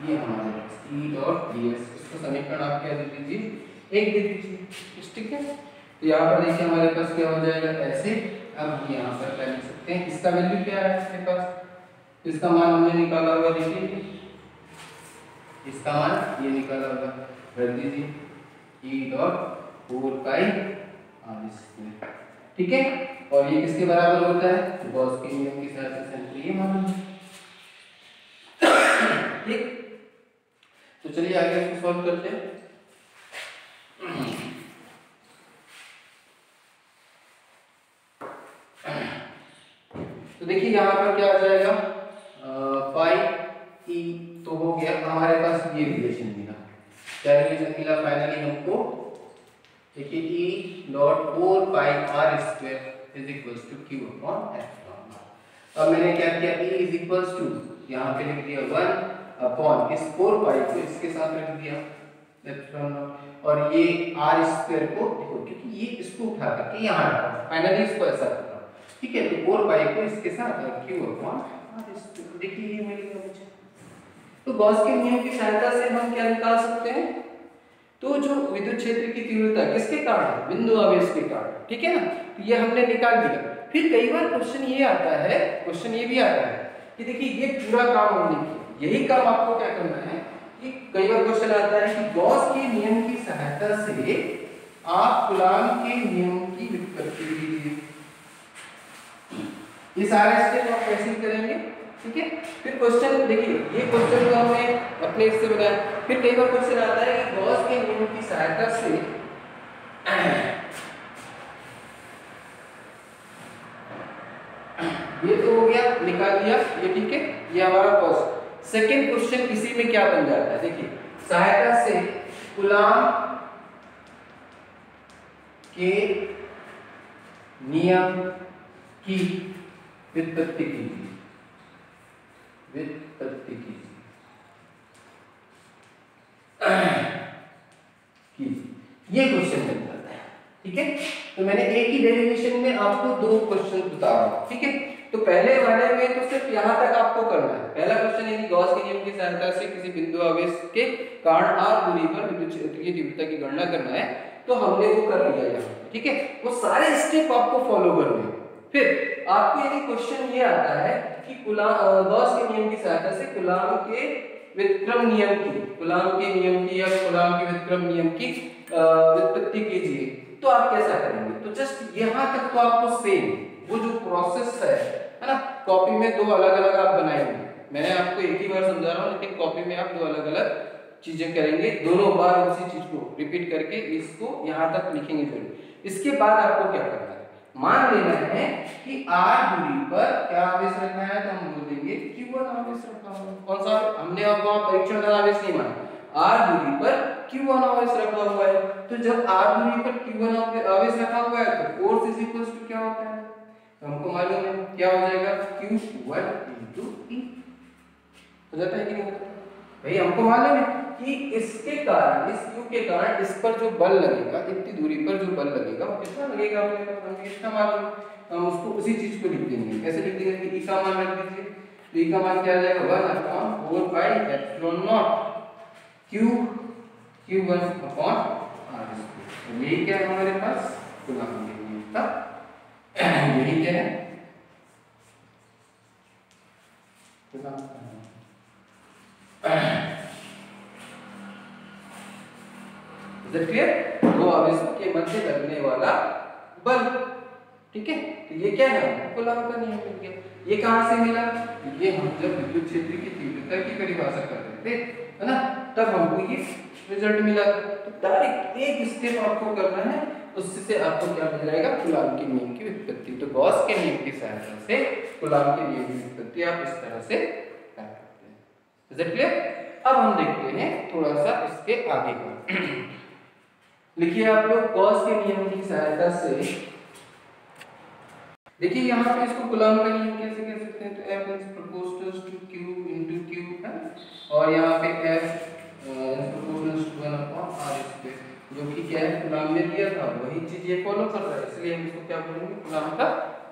ये हमारे पास e डॉट ds, इसको समीकरण आप क्या दे दीजिए, 1 दे दीजिए, ठीक है। तो यहाँ पर देखिए हमारे पास क्या हो जाएगा ऐसे। अब यहाँ पर क्या लिख सकते हैं, इसका वैल्यू क्या है इसके पास, इसका मान हमने निकाला हुआ, देखिए इसका मान ये निकाला हुआ, रख दीजिए e dot 4 pi r square, ठीक है। और ये किसके बराबर होता है, तो गॉस के नियम की सहायता से हमको ये मान ठीक। तो चलिए आगे इसको सॉल्व करते हैं। तो देखिए यहाँ पर क्या आ जाएगा, पाई ई तो हो गया, हमारे पास ये रिलेशन मिला, क्या रिलेशन मिला फाइनली हमको, देखिए E dot 4 pi r square is equals to q upon epsilon naught. अब मैंने क्या किया, e इज इक्वल्स टू यहाँ पे लिख दिया 1 अपॉन इस 4 पाई को इसके साथ रख दिया एप्सिलॉन नॉट, और ये r स्क्वायर को देखो क्योंकि ये इसको उठा करके यहाँ रखा, फाइनली इसको ऐसा रखा, ठीक है। तो 4 पाई को इसके साथ q अपॉन r स्क्वायर, देखिए ये मिलेगा मुझे। तो गॉस के नियम की सहायता से हम क्या निकाल सकते हैं, तो जो विद्युत क्षेत्र की तीव्रता किसके कारण, बिंदु आवेश के कारण, ठीक है ना। तो ये हमने निकाल दिया। फिर कई बार क्वेश्चन ये आता है, क्वेश्चन ये भी आता है कि देखिए ये पूरा काम हमने किया, यही काम आपको क्या करना है कि कई बार क्वेश्चन आता है कि गॉस के नियम की सहायता से आप कूलॉम के नियम की व्युत्पत्ति लीजिए। ये सारे स्टेप आप कैसे करेंगे, ठीक है। फिर क्वेश्चन देखिए, ये क्वेश्चन को हमने अपने इससे बनाया। फिर कई बार क्वेश्चन आता है कि गॉस के नियम की सहायता से ये तो हो गया, निकाल दिया ये, ठीक है। ये हमारा फर्स्ट। सेकंड क्वेश्चन इसी में क्या बन जाता है, देखिए सहायता से कूलॉम के नियम की व्युत्पत्ति कीजिए, व्युत्पत्ति कीजिए। ये क्वेश्चन बन जाता है, ठीक है। तो मैंने एक ही डेरिवेशन में आपको 2 क्वेश्चन बता रहा हूं, ठीक है। तो पहले वाले में तो सिर्फ यहां तक आपको करना है। पहला क्वेश्चन यानी गॉस के नियम की सहायता से किसी बिंदु आवेश के कारण r दूरी पर विद्युत क्षेत्र की तीव्रता की गणना करना है, तो हमने वो कर लिया यहाँ, ठीक है। वो सारे स्टेप आपको फॉलो करने हैं। फिर आपको यदि क्वेश्चन ये आता है कि गॉस के नियम की सहायता से कूलाम के व्युत्क्रम नियम की, कूलाम के नियम की या कूलाम के व्युत्क्रम नियम की व्युत्पत्ति कीजिए, तो आप कैसा करेंगे। तो जस्ट यहाँ तक तो आपको सेम वो जो प्रोसेस है ना, कॉपी में 2 अलग-अलग आप बनाएंगे। मैंने आपको एक ही बार समझा रहा हूँ, लेकिन कॉपी में आप 2 अलग-अलग चीजें करेंगे, दोनों बार उसी चीज को रिपीट करके इसको यहाँ तक लिखेंगे जरूर। इसके बाद आपको क्या करना है, मान लेना है कि r दूरी पर क्या आवेश रखना है, तो हम बोलेंगे q1 आवेश रखा हुआ है। कौन सा हमने अब वहां परीक्षण का आवेश नहीं माना, r दूरी पर q1 आवेश रखा हुआ है। तो जब r दूरी पर q1 आवेश रखा हुआ है तो फोर्स इज इक्वल टू क्या होता है, तो हमको मालूम है क्या हो जाएगा, q1 * e हो जाता है कि नहीं होता भाई। हमको मालूम है कि इसके कारण, इस q के कारण इस पर जो बल लगेगा, इतनी दूरी पर जो बल लगेगा वो कितना लगेगा, हमें कितना मालूम, हम उसको उसी चीज को लिख देंगे। कैसे लिख देंगे कि e का मान रख दीजिए, तो e का मान क्या आ जाएगा 1/4 pi epsilon not q1 upon r²। तो यही क्या है हमारे पास कूलाम के नियम का, यही क्या है कूलाम का नियम। इज इट क्लियर, दो आवेशों के मध्य लगने वाला बल, ठीक है। तो ये क्या है, कूलाम का नियम मिल गया। ये कहां से मिला, ये हम जब विद्युत क्षेत्र की तीव्रता की परिभाषा कर रहे थे, है ना, तब हमको ये रिजल्ट मिला। तो डायरेक्ट एक स्टेप आपको करना है, उससे आपको क्या मिल जाएगा, कूलाम के नियम की व्युत्पत्ति। तो गॉस के नियम की सहायता से कूलाम के नियम की व्युत्पत्ति आप इस तरह से कर सकते हैं। Is it clear. अब हम देखते हैं थोड़ा सा इसके आगे का। लिखिए आप लोग, गॉस के नियम की सहायता से, देखिए यहाँ पे इसको कूलाम का नियम कैसे कह सकते हैं, तो F is proportional to Q into Q है, और यहाँ पे F is proportional to 1/r², जो कि क्या है कूलाम में दिया था वही चीज ये फॉलो कर रहा है, इसलिए हम इसको क्या बोलेंगे, कूलाम का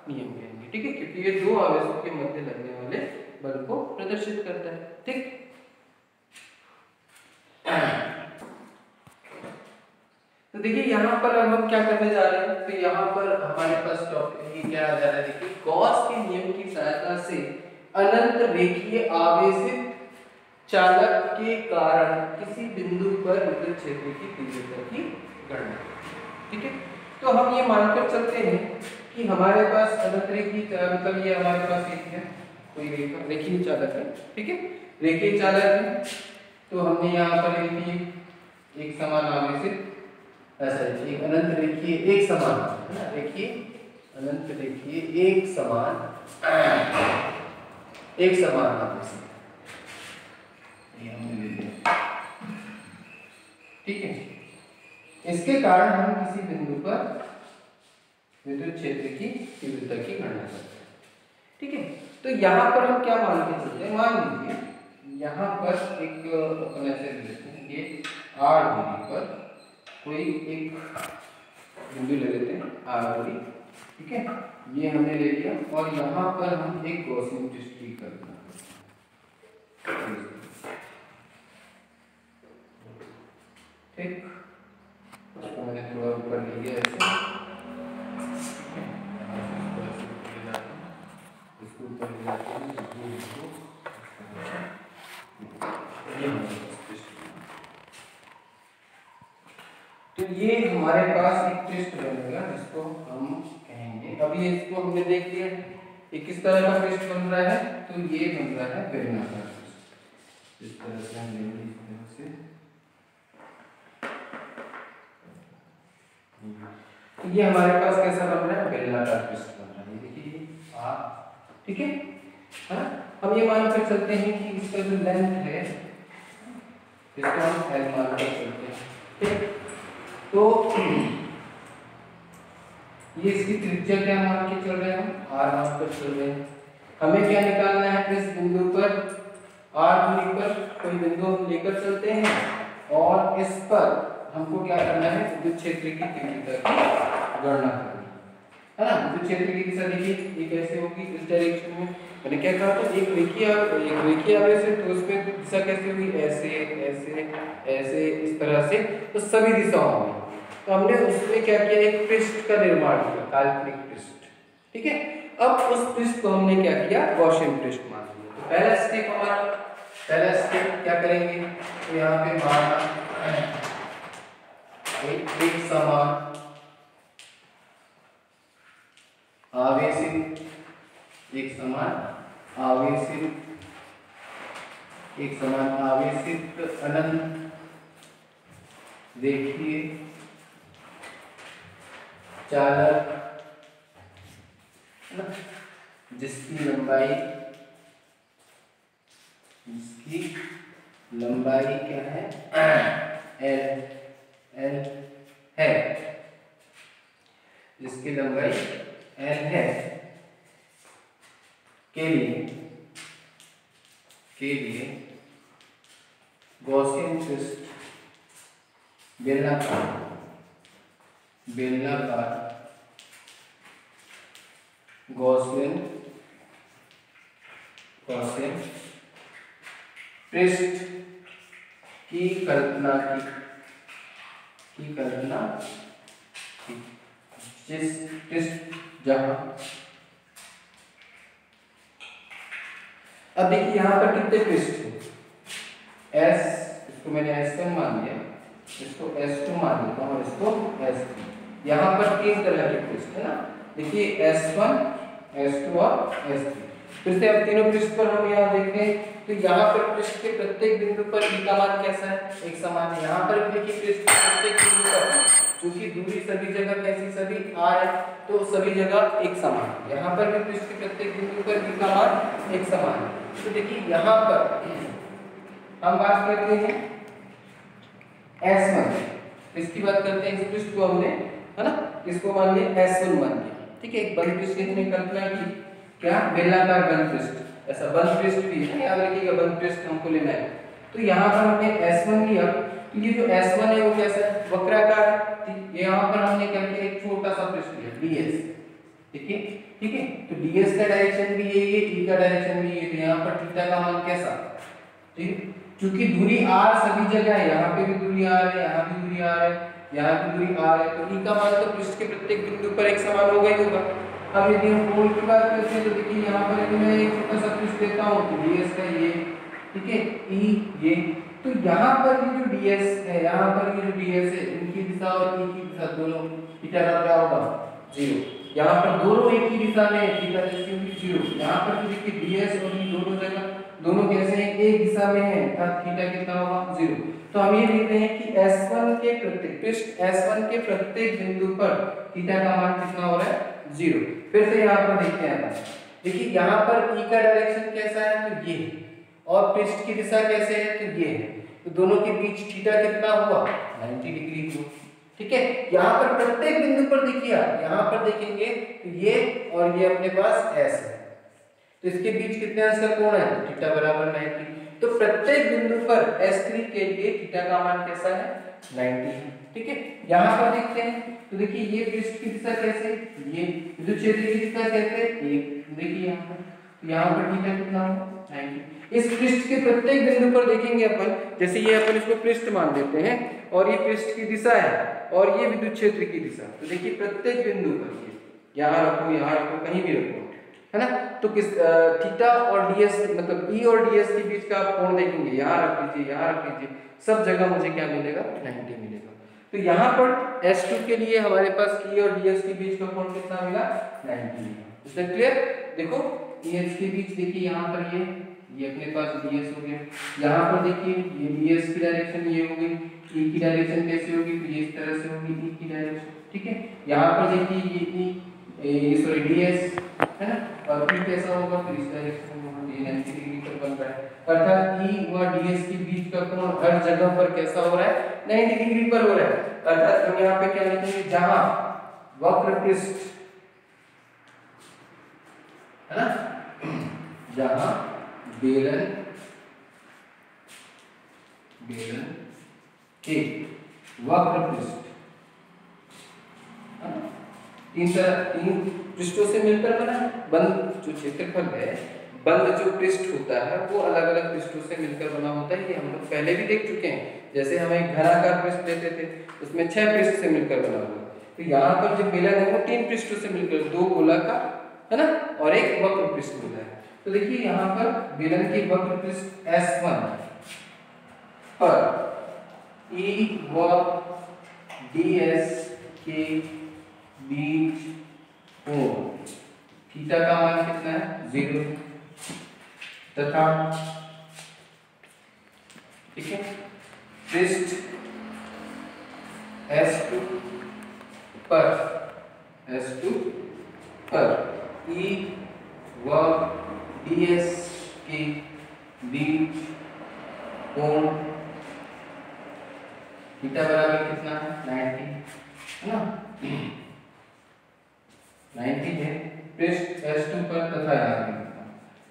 नियम कहेंगे, ठीक है, क्योंकि ये दो आवेशों के मध्य लगने वाले बल को प्रदर्शित करता है, ठीक। तो देखिए यहाँ पर अब हम क्या करने जा रहे हैं, तो यहाँ पर हमारे पास टॉपिक क्या आ जा रहा है, देखिए गॉस के नियम की सहायता से अनंत रेखीय आवेशित चालक के कारण किसी बिंदु पर विद्युत क्षेत्र की तीव्रता की गणना, ठीक है। तो हम ये मानकर चलते हैं कि हमारे पास अनंत रेखीय, मतलब ये हमारे पास एक है कोई रेखा, रेखीय चालक है, ठीक है, रेखीय चालक है। तो हमने यहाँ पर लिखी एक समान आवेशित, ऐसा एक अनंत रेखीय एक समान है ना, रेखीय अनंत रेखीय एक समान आवेश, ठीक है। इसके कारण हम किसी बिंदु पर विद्युत क्षेत्र की तीव्रता की गणना करते हैं, ठीक है। तो यहाँ पर हम क्या मान के चलते हैं, मान लीजिए यहाँ पर एक अपन ऐसे लेते हैं, ये r दूरी पर कोई एक बिंदु ले लेते हैं r दूरी, ठीक है, ये हमने ले लिया, और यहाँ पर हम एक गॉसियन टेस्ट करते हैं, ठीक, उसको मैंने थोड़ा ऊपर ले लिया ऐसे, इसको ऊपर ले जाते हैं, तो ये हमारे पास एक टेस्ट बनेगा जिसको हम कहेंगे, अभी इसको हमने देख लिया ये किस तरह का टेस्ट बन रहा है, तो ये बन रहा है बेलनाकार टेस्ट, इस तरह से हम लेंगे, इस तरह से, तो ये हमारे पास कैसा बन रहा है, बेलनाकार टेस्ट बन रहा है, देखिए ठीक है, हम ये मान कर चलते हैं कि इसका जो लेंथ है इसको हम L मान कर चलते हैं, ठीक। तो ये इसकी त्रिज्या क्या मान के चल रहे हैं, हम r मान कर चल रहे हैं। हमें क्या निकालना है, इस बिंदु पर r दूरी पर कोई बिंदु हम लेकर चलते हैं, और इस पर हमको क्या करना है, विद्युत क्षेत्र की तीव्रता की गणना करनी है ना। विद्युत क्षेत्र की दिशा देखिए ये कैसे होगी, इस डायरेक्शन में। मैंने क्या कहा था, एक रेखीय आवेश है तो उसमें दिशा कैसे होगी, ऐसे ऐसे ऐसे इस तरह से, तो सभी दिशाओं में। तो हमने उसमें क्या किया, एक पृष्ठ का निर्माण किया, काल्पनिक पृष्ठ, ठीक है। अब उस पृष्ठ को हमने क्या किया, गॉसियन पृष्ठ मान लिया। तो पहला स्टेप क्या करेंगे, तो यहाँ पे मानना एक समान आवेशित अनंत रेखीय चालक जिसकी लंबाई क्या है, एल है, जिसकी लंबाई एल है, के लिए गॉसियन पृष्ठ बेलनाकार गॉसियन पृष्ठ की कल्पना की, जिस पृष्ठ जहां, अब देखिए यहाँ पर कितने पृष्ठ हैं, S, इसको मैंने S1 मान लिया, इसको S2 मान लेता हूँ और इसको S3। यहाँ पर 3 तरह के पृष्ठ है ना, देखिए S1, S2 और S3। फिर से अब तीनों पृष्ठ पर हम यहाँ देखें तो यहाँ पर पृष्ठ के प्रत्येक बिंदु पर ई का मान कैसा है, एक समान है। यहाँ पर देखिए पृष्ठ के प्रत्येक बिंदु पर क्योंकि दूरी सभी जगह कैसी, सभी r है, तो सभी जगह एक समान है। यहाँ पर भी पृष्ठ के प्रत्येक बिंदु पर ई का मान एक समान है। तो देखिए यहाँ पर हम बात करते हैं S1, इसकी बात करते हैं, इस पृष्ठ को हमने है ना, इसको मान लिया S1 मान लिया, ठीक है। एक बंद पृष्ठ की हमने कल्पना की, क्या, बेलनाकार बंद पृष्ठ, ऐसा बंद पृष्ठ भी है, याद रखिएगा बंद पृष्ठ हमको लेना है। तो यहाँ पर हमने S1 लिया, तो ये जो S1 है वो कैसा है, वक्राकार है। यहाँ पर हमने क्या किया, एक छोटा सा पृष्ठ लिया DS, ठीक है। तो DS का डायरेक्शन भी यही है, E का डायरेक्शन भी यही है, तो यहाँ पर थीटा का मान कैसा, ठीक, क्योंकि दूरी r सभी जगह है, यहाँ पे भी दूरी r है, यहाँ भी दूरी r है, यहाँ भी दूरी r है, तो E का मान तो पृष्ठ के प्रत्येक बिंदु पर एक समान होगा ही होगा। अब यदि हम कोण की बात करते हैं तो देखिए यहाँ पर यदि मैं एक छोटा सा पृष्ठ लेता हूँ तो DS का ये, ठीक है, E ये, तो यहाँ पर ये जो DS है, यहाँ पर ये जो DS है, इनकी दिशा और E की दिशा दोनों, थीटा का क्या होगा, 0। यहाँ पर दोनों एक ही दिशा में, थीटा होगी 0। यहाँ पर तो देखिए DS और E दोनों जगह, दोनों कैसे हैं, एक दिशा में है, अर्थात थीटा कितना होगा, 0। तो हम ये लिखते हैं कि S1 के प्रत्येक पृष्ठ S1 के प्रत्येक बिंदु पर थीटा का मान कितना हो रहा है, 0। फिर से यहाँ पर देखते हैं, देखिए यहाँ पर E का डायरेक्शन कैसा है, तो ये, और पृष्ठ की दिशा कैसे है, तो ये है, तो दोनों के बीच थीटा कितना हुआ, 90 डिग्री हुआ, ठीक है। यहाँ पर प्रत्येक बिंदु पर देखिए, यहाँ पर देखेंगे तो ये और ये अपने पास S है, तो इसके बीच कितने अंश का कोण है, थीटा बराबर 90। तो प्रत्येक बिंदु पर S3 के लिए थीटा का मान कैसा है, 90 है, ठीक है। यहाँ पर देखते हैं तो देखिए ये पृष्ठ की दिशा कैसे, ये विद्युत क्षेत्र की दिशा कैसे, एक, देखिए यहाँ पर, तो यहाँ पर थीटा कितना होगा, 90। इस पृष्ठ के प्रत्येक बिंदु पर देखेंगे अपन, जैसे ये अपन इसको पृष्ठ मान देते हैं और ये पृष्ठ की दिशा है और ये विद्युत क्षेत्र की दिशा, तो देखिए प्रत्येक बिंदु पर ये यहाँ रखो, कहीं भी रखो, है ना। तो किस थीटा और ds, मतलब E और ds के बीच का आप कोण देखेंगे, यहाँ रख लीजिए, यहाँ रख लीजिए, सब जगह मुझे क्या मिलेगा, 90 मिलेगा। तो यहाँ पर S2 के लिए हमारे पास E और ds के बीच का कोण कितना मिला, 90 मिला। इससे क्लियर, देखो EH के बीच देखिए यहाँ पर ये अपने पास ds हो गया, यहाँ पर देखिए ये ds की डायरेक्शन ये हो गई, E की डायरेक्शन कैसे होगी, तो ये इस तरह से होगी E की डायरेक्शन, ठीक है। यहाँ पर देखिए ये सॉरी ds है ना, और E कैसा होगा, तो इस डायरेक्शन में होगा, ये 90 डिग्री पर बन रहा है, अर्थात E व ds के बीच का कोण हर जगह पर कैसा हो रहा है, 90 डिग्री पर हो रहा है। अर्थात हम यहाँ पे क्या लिखेंगे, जहां वक्र पृष्ठ है ना, जहां बेलन के वक्र पृष्ठ, तीन पृष्ठों से मिलकर बना है। बंद जो क्षेत्रफल है, बंद जो पृष्ठ होता है वो अलग अलग पृष्ठों से मिलकर बना होता है। ये हम लोग पहले भी देख चुके हैं। जैसे हम एक घनाकार पृष्ठ लेते थे, उसमें 6 पृष्ठ से मिलकर बना हुआ। तो यहाँ पर जो बेलन है वो 3 पृष्ठों से मिलकर, 2 गोलाकार है ना, और एक वक्र पृष्ठ होता है। तो देखिए यहाँ पर बेलन की वक्र पृष्ठ S1 पर E व DS के बीच कोण थीटा का मान कितना है? 0 तथा ठीक है पृष्ठ S2 पर E व DS के बीच कोण थीटा बराबर कितना है? 90 है ना, 90 है। पृष्ठ S2 पर तथा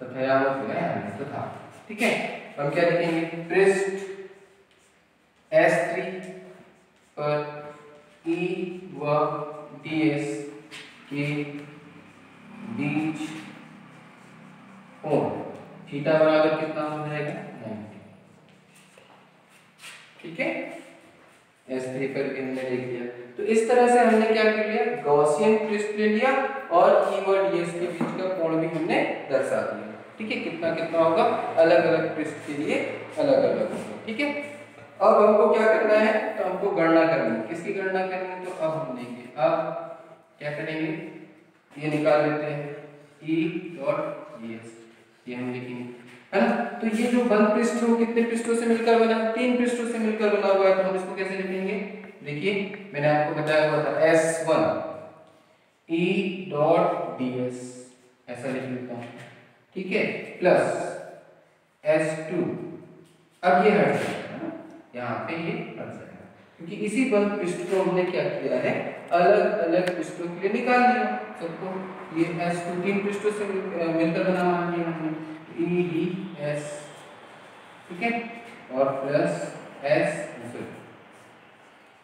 तथा ठीक है। हम क्या लिखेंगे? पृष्ठ S3 पर E व DS के बीच कोण थीटा बराबर कितना हो जाएगा? 90। ठीक है, S3 पर भी हमने लिख दिया। तो इस तरह से हमने क्या कर लिया? गॉसियन पृष्ठ ले लिया और E व DS के बीच का कोण भी हमने दर्शा दिया। ठीक है, कितना कितना होगा? अलग अलग पृष्ठ के लिए अलग अलग होगा। ठीक है, अब हमको क्या करना है? तो हमको गणना करनी है। किसकी गणना करनी है? तो अब हम देंगे, अब क्या करेंगे? ये निकाल लेते हैं E डॉट DS, ये हम लिखेंगे है ना। तो ये जो बंद पृष्ठ है वो कितने पृष्ठों से मिलकर बना है? 3 पृष्ठों से मिलकर बना हुआ है। तो हम इसको कैसे लिखेंगे? देखिए मैंने आपको बताया हुआ था S1 E डॉट DS, ऐसा लिख लेता हूँ। ठीक है, प्लस S2, अब ये हट जाएगा, यहाँ पे ये हट जाएगा, क्योंकि इसी बंद पृष्ठ को हमने क्या किया है? अलग अलग पृष्ठों के लिए निकाल लिया सबको। ये S2 3 पृष्ठों से मिलकर बना मान लिया हमने, EDS, ठीक है, और प्लस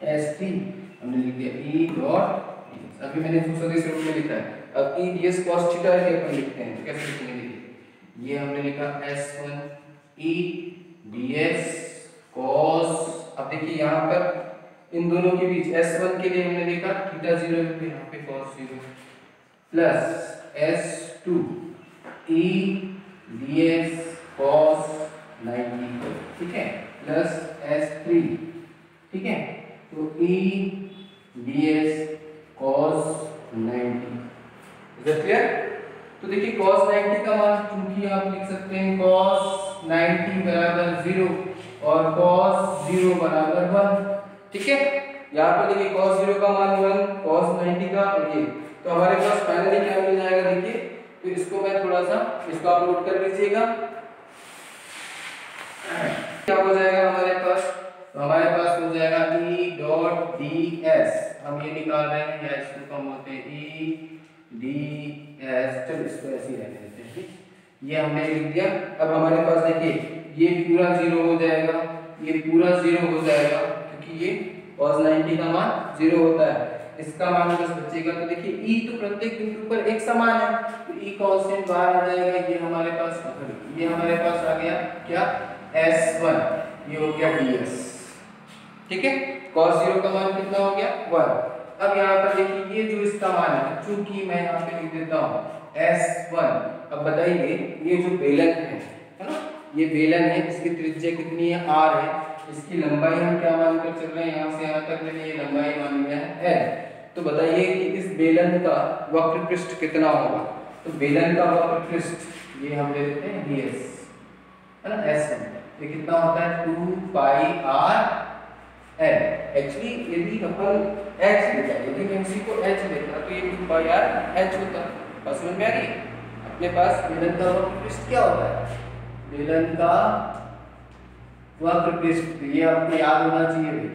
S3 हमने लिख दिया E डॉट DS। अभी मैंने सदिश रूप में लिखा है। अब EDS cos थीटा ये अपन लिखते हैं, तो कैसे लिखेंगे? देखिए ये हमने लिखा S1 EDS cos, अब देखिए यहाँ पर इन दोनों के बीच S1 के लिए हमने लिखा थीटा 0 है, यहाँ पे cos 0, plus S2 EDS cos 90, ठीक है, प्लस S3, ठीक है, तो EDS cos 90। Is it clear? तो देखिए cos 90 का मान, क्योंकि आप लिख सकते हैं cos 90 बराबर 0 और cos 0 बराबर 1। ठीक है, यहाँ पर देखिए cos 0 का मान 1, cos 90 का ये, तो हमारे पास फाइनली क्या मिल जाएगा? देखिए, तो इसको मैं थोड़ा सा इसको आप नोट कर लीजिएगा। क्या हो जाएगा हमारे पास? तो हमारे पास हो जाएगा E डॉट DS, हम ये निकाल रहे हैं या इसको कम होते हैं EDS, चलो इसको ऐसे ही रहने देते हैं। ये हमने लिख दिया। अब हमारे पास देखिए ये पूरा 0 हो जाएगा, ये पूरा 0 हो जाएगा, क्योंकि ये cos 90 का मान 0 होता है, इसका मान बस बचेगा। तो देखिए E तो प्रत्येक बिंदु पर एक समान है, तो E कांस्टेंट बाहर आ जाएगा। ये हमारे पास आ गया क्या? S1, ये हो गया DS। ठीक है, cos 0 का मान कितना हो गया? 1। अब यहाँ पर देखिए ये जो इसका मान है, चूंकि मैं यहाँ पे लिख देता हूँ S1। अब बताइए ये जो बेलन है ना, ये बेलन है, इसकी त्रिज्या कितनी है? R है। इसकी लंबाई हम क्या मानकर चल रहे हैं? यहाँ से यहाँ तक मैंने ये लंबाई मान लिया है L। तो बताइए कि इस बेलन का वक्र पृष्ठ कितना होगा? तो बेलन का वक्र पृष्ठ ये हम ले लेते हैं DS, है ना, S1, ये कितना होता है? 2 पाई R L। एक्चुअली यदि अपन H लेता, यदि मैं इसी को H लेता तो ये 2 पाई R H होता। बस समझ में आ गई? अपने पास बेलन का वक्र पृष्ठ क्या होता है? बेलन का वक्र पृष्ठ, ये आपको याद होना चाहिए।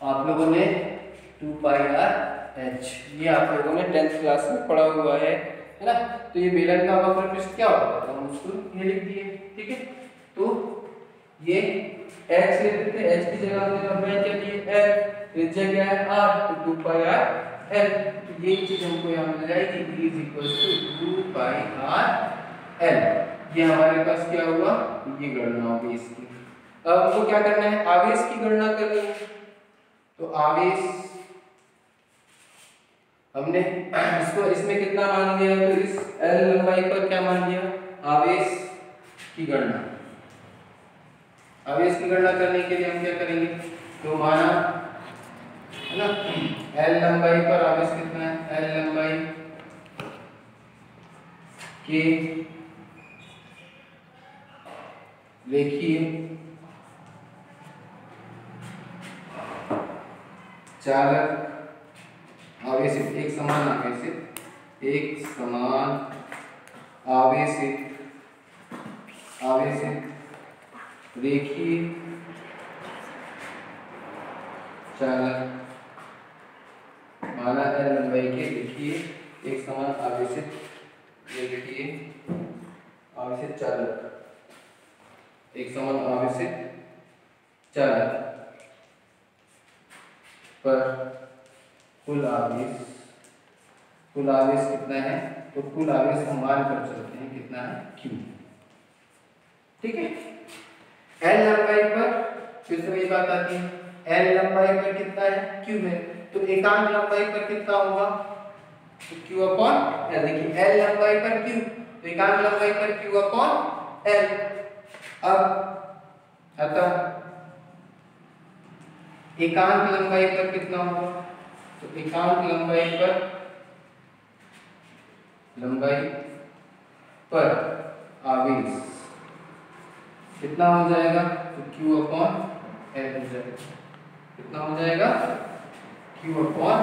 आप लोगों ने 2 पाई R H, ये आप लोगों ने 10th क्लास में पढ़ा हुआ है ना। तो ये बेलन का वक्र पृष्ठ क्या होता है? तो हम उसको ये लिख दिए। ठीक है, तो ये h लेते थे, h की जगह हमने लंबाई क्या की l, त्रिज्या क्या है r, तो 2 पाई r l। तो ये चीज हमको यहाँ मिल जाएगी e = 2 पाई r l। ये हमारे पास क्या हुआ, ये गणना होगी इसकी। अब हमको क्या करना है, आवेश की गणना करनी है। तो आवेश हमने इसको इसमें कितना मान लिया, तो इस l लंबाई पर क्या मान लिया, आवेश की गणना। आवेश की गणना करने के लिए हम क्या करेंगे, तो माना है ना l लंबाई पर आवेश कितना है, l लंबाई के रेखीय चालक आवेशित, एक समान आवेशित, एक समान आवेशित रेखीय चालक, माना है लंबाई के रेखीय एक समान आवेशित रेखीय आवेशित चालक, एक समान आवेशित चालक पर कुल आवेश कितना है, तो कुल आवेश हम मान कर चलते हैं कितना है, Q। ठीक है, L लंबाई पर फिर से वही बात आती है, L लंबाई पर कितना है, Q है, तो एकांक लंबाई पर कितना होगा, तो Q/L। देखिए L लंबाई पर Q, तो एकांक लंबाई पर Q/L। अब अतः एकांक लंबाई पर कितना होगा, तो एकांक लंबाई पर आवेश कितना हो जाएगा, तो Q/L हो जाएगा। कितना हो जाएगा, Q/L।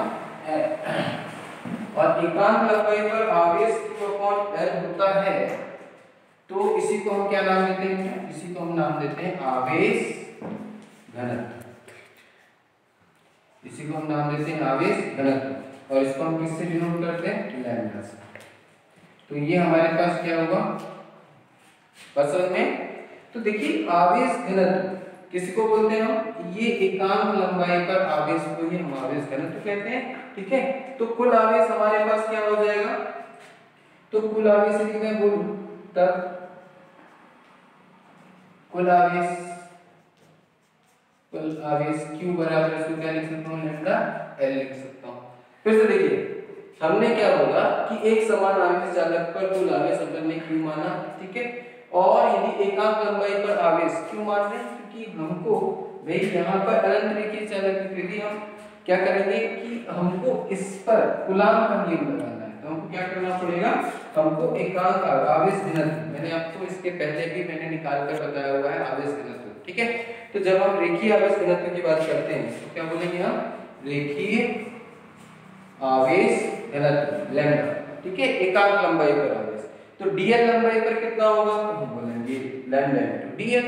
और एकांक लंबाई पर आवेश Q/L होता है, तो इसी को हम क्या नाम देते हैं, इसी को हम नाम देते हैं आवेश घनत्व। इसी को हम नाम देते हैं आवेश घनत्व, और इसको हम किससे डिनोट करते हैं, लैम्डा से। तो ये हमारे पास क्या होगा असल में, तो देखिए आवेश घनत्व किसी को बोलते हैं हम, ये एकांक लंबाई पर आवेश को ही हम आवेश घनत्व कहते हैं। ठीक है, तो कुल आवेश हमारे पास क्या हो जाएगा, तो कुल आवेश यदि मैं बोलूं तब कुल आवेश Q बराबर इसको क्या लिख सकता हूँ, लैम्डा L लिख सकता हूँ। फिर से देखिए हमने क्या बोला कि एक समान आवेश चालक पर कुल आवेश हमने Q माना। ठीक है, और यदि एकांक लंबाई पर आवेश क्यों मान रहे हैं, क्योंकि हमको भाई यहाँ पर अनंत रेखीय चालक की विधि हम क्या करेंगे कि हमको इस पर कूलाम का नियम लगाना है। तो हमको क्या करना पड़ेगा, हमको एकांक आवेश घनत्व, मैंने आपको इसके पहले भी मैंने निकाल कर बताया हुआ है आवेश घनत्व। ठीक है, तो जब हम रेखीय आवेश घनत्व की बात करते हैं तो क्या बोलेंगे हम, रेखीय आवेश घनत्व लैम्डा। ठीक है, एकांक लंबाई पर आवेश, तो dl लंबाई पर कितना होगा, तो हम बोलेंगे लैम्डा इनटू dl।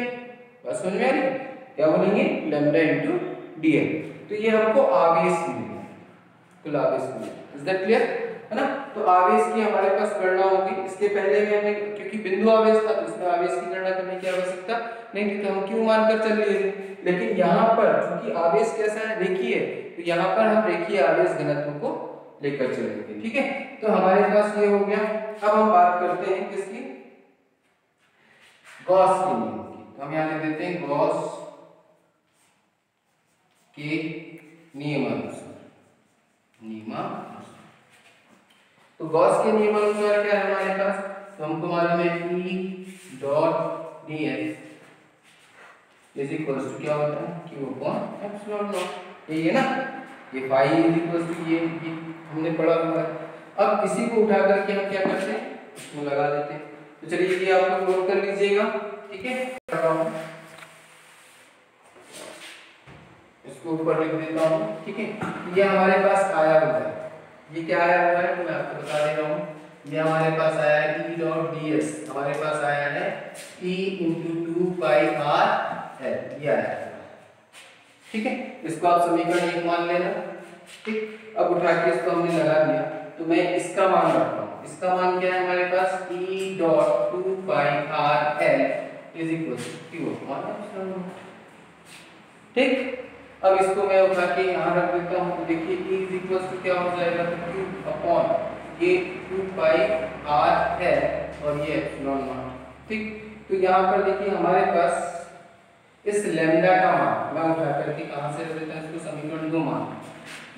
बस समझ में आ रही है, क्या बोलेंगे, लैम्डा इनटू dl। तो ये हमको आवेश मिलेगा, कुल आवेश मिलेगा। इज दैट क्लियर, है ना। तो आवेश की हमारे पास गणना होगी। इसके पहले में हमने क्योंकि बिंदु आवेश था तो इसमें आवेश की गणना करने की आवश्यकता नहीं थी, तो हम क्यों मानकर चल लिए थे। लेकिन यहाँ पर क्योंकि आवेश कैसा है, रेखीय, तो यहाँ पर हम रेखीय आवेश घनत्व को लेकर चलेंगे। ठीक है, तो हमारे पास ये हो गया। अब हम बात करते हैं किसकी, गॉस के नियम की। तो हम यहाँ लिख देते हैं गॉस के नियमानुसार। तो गॉस के नियमानुसार क्या है हमारे पास, तो हमको मालूम है E dot ds is equal to क्या होता है, Q/ε0। ये ना, ये फाई इज इक्वल टू ये हमने पढ़ा हुआ है। अब इसी को उठा करके हम क्या करते हैं, इसको लगा देते हैं। तो चलिए ये आप लोग नोट कर लीजिएगा। ठीक है, इसको ऊपर लिख देता हूँ। ठीक है, ये हमारे पास आया हुआ है, ये क्या आया हुआ है मैं आपको बता दे रहा हूँ। ये हमारे पास आया है E डॉट ds, हमारे पास आया है E × 2 पाई r l, ये आया है। ठीक है, इसको आप समीकरण 1 मान लेना। ठीक, अब उठा के इसको हमने लगा दिया, तो मैं इसका मान रखता हूँ। इसका मान क्या है हमारे पास, E dot 2 pi r l is equal to Q upon epsilon naught. ठीक, अब इसको मैं उठा के यहाँ रख देता हूँ। तो देखिए E इज इक्वल टू क्या हो जाएगा, तो Q अपॉन ये 2 पाई R है और ये एप्सिलॉन नॉट। ठीक, तो यहाँ पर देखिए हमारे पास इस लैम्डा का मान मैं उठा करके कहाँ से रख देता हूँ, इसको समीकरण 2 मान,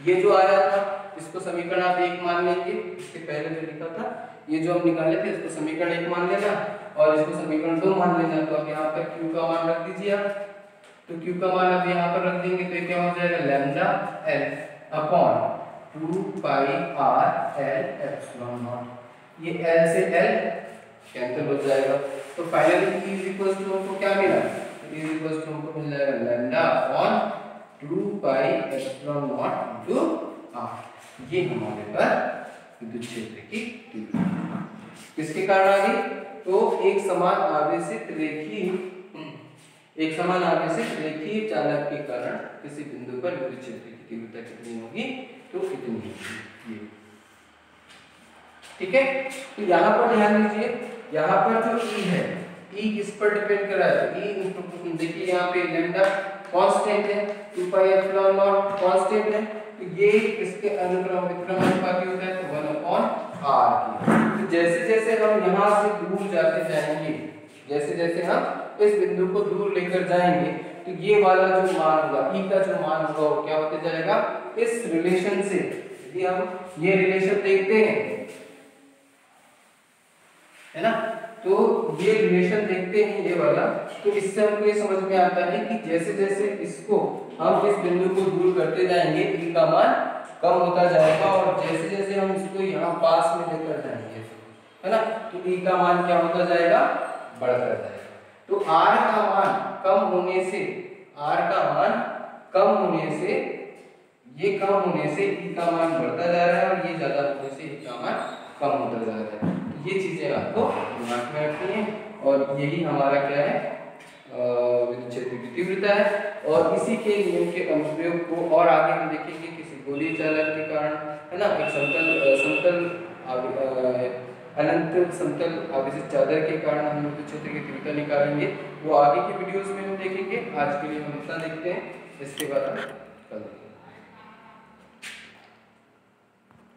ये जो आया था इसको समीकरण आप 1 मान लेंगे। इसके पहले जो लिखा था ये जो हम निकाले थे इसको समीकरण 1 मान लेना और इसको समीकरण 2 मान लेना। तो अब यहाँ पर Q का मान रख दीजिए आप, तो Q का मान अब यहाँ पर रख देंगे तो ये क्या हो जाएगा, lambda L upon 2 pi R L epsilon naught. ये L से L कैंसिल हो जाएगा। तो finally E is equal to हमको क्या मिला, E इज इक्वल टू हमको मिल जाएगा lambda upon 2 pi epsilon not into R। ये हमारे पास विद्युत क्षेत्र की तीव्रता किसके कारण आ गई, तो एक समान आवेशित रेखीय चालक के कारण किसी बिंदु पर विद्युत क्षेत्र की तीव्रता कितनी होगी, तो कितनी होगी ये। ठीक है, तो यहाँ पर ध्यान दीजिए, यहाँ पर जो E है, E किस पर डिपेंड कर रहा है, E देखिए यहाँ पे लैम्डा कांस्टेंट है, 2 पाई एप्सिलॉन नॉट कांस्टेंट है, तो ये इसके अनुक्रम विक्रम अनुपाती होता है, तो 1 अपॉन R की। तो जैसे जैसे हम यहाँ से दूर जाते जाएंगे, जैसे जैसे हम इस बिंदु को दूर लेकर जाएंगे, तो ये वाला जो मान होगा, E का जो मान होगा वो क्या होते जाएगा, इस रिलेशन से यदि हम ये रिलेशन देखते हैं, है ना, तो ये रिलेशन देखते हैं ये वाला, तो इससे हमको ये समझ में आता है कि जैसे जैसे इसको हम इस बिंदु को दूर करते जाएंगे E का मान कम होता जाएगा और जैसे जैसे हम इसको यहाँ पास में लेकर जाएंगे, है ना, तो E का मान क्या होता जाएगा, बढ़ता जाएगा। तो R का मान कम होने से, R का मान कम होने से, ये कम होने से E का मान बढ़ता जा रहा है और ये ज्यादा होने से E का मान कम होता जा रहा है। ये चीजें आपको दिमाग में रखनी है और यही हमारा क्या है, विद्युत क्षेत्र की तीव्रता है। और इसी के नियम के अनुप्रयोग को और आगे हम देखेंगे किसी गोलीय चालक के कारण, है ना, एक अनंत समतल आवेशित चादर के कारण हम विद्युत क्षेत्र की तीव्रता निकालेंगे, वो आगे की वीडियोस में हम देखेंगे। आज के लिए हम इतना देखते हैं, इसके बाद हम कल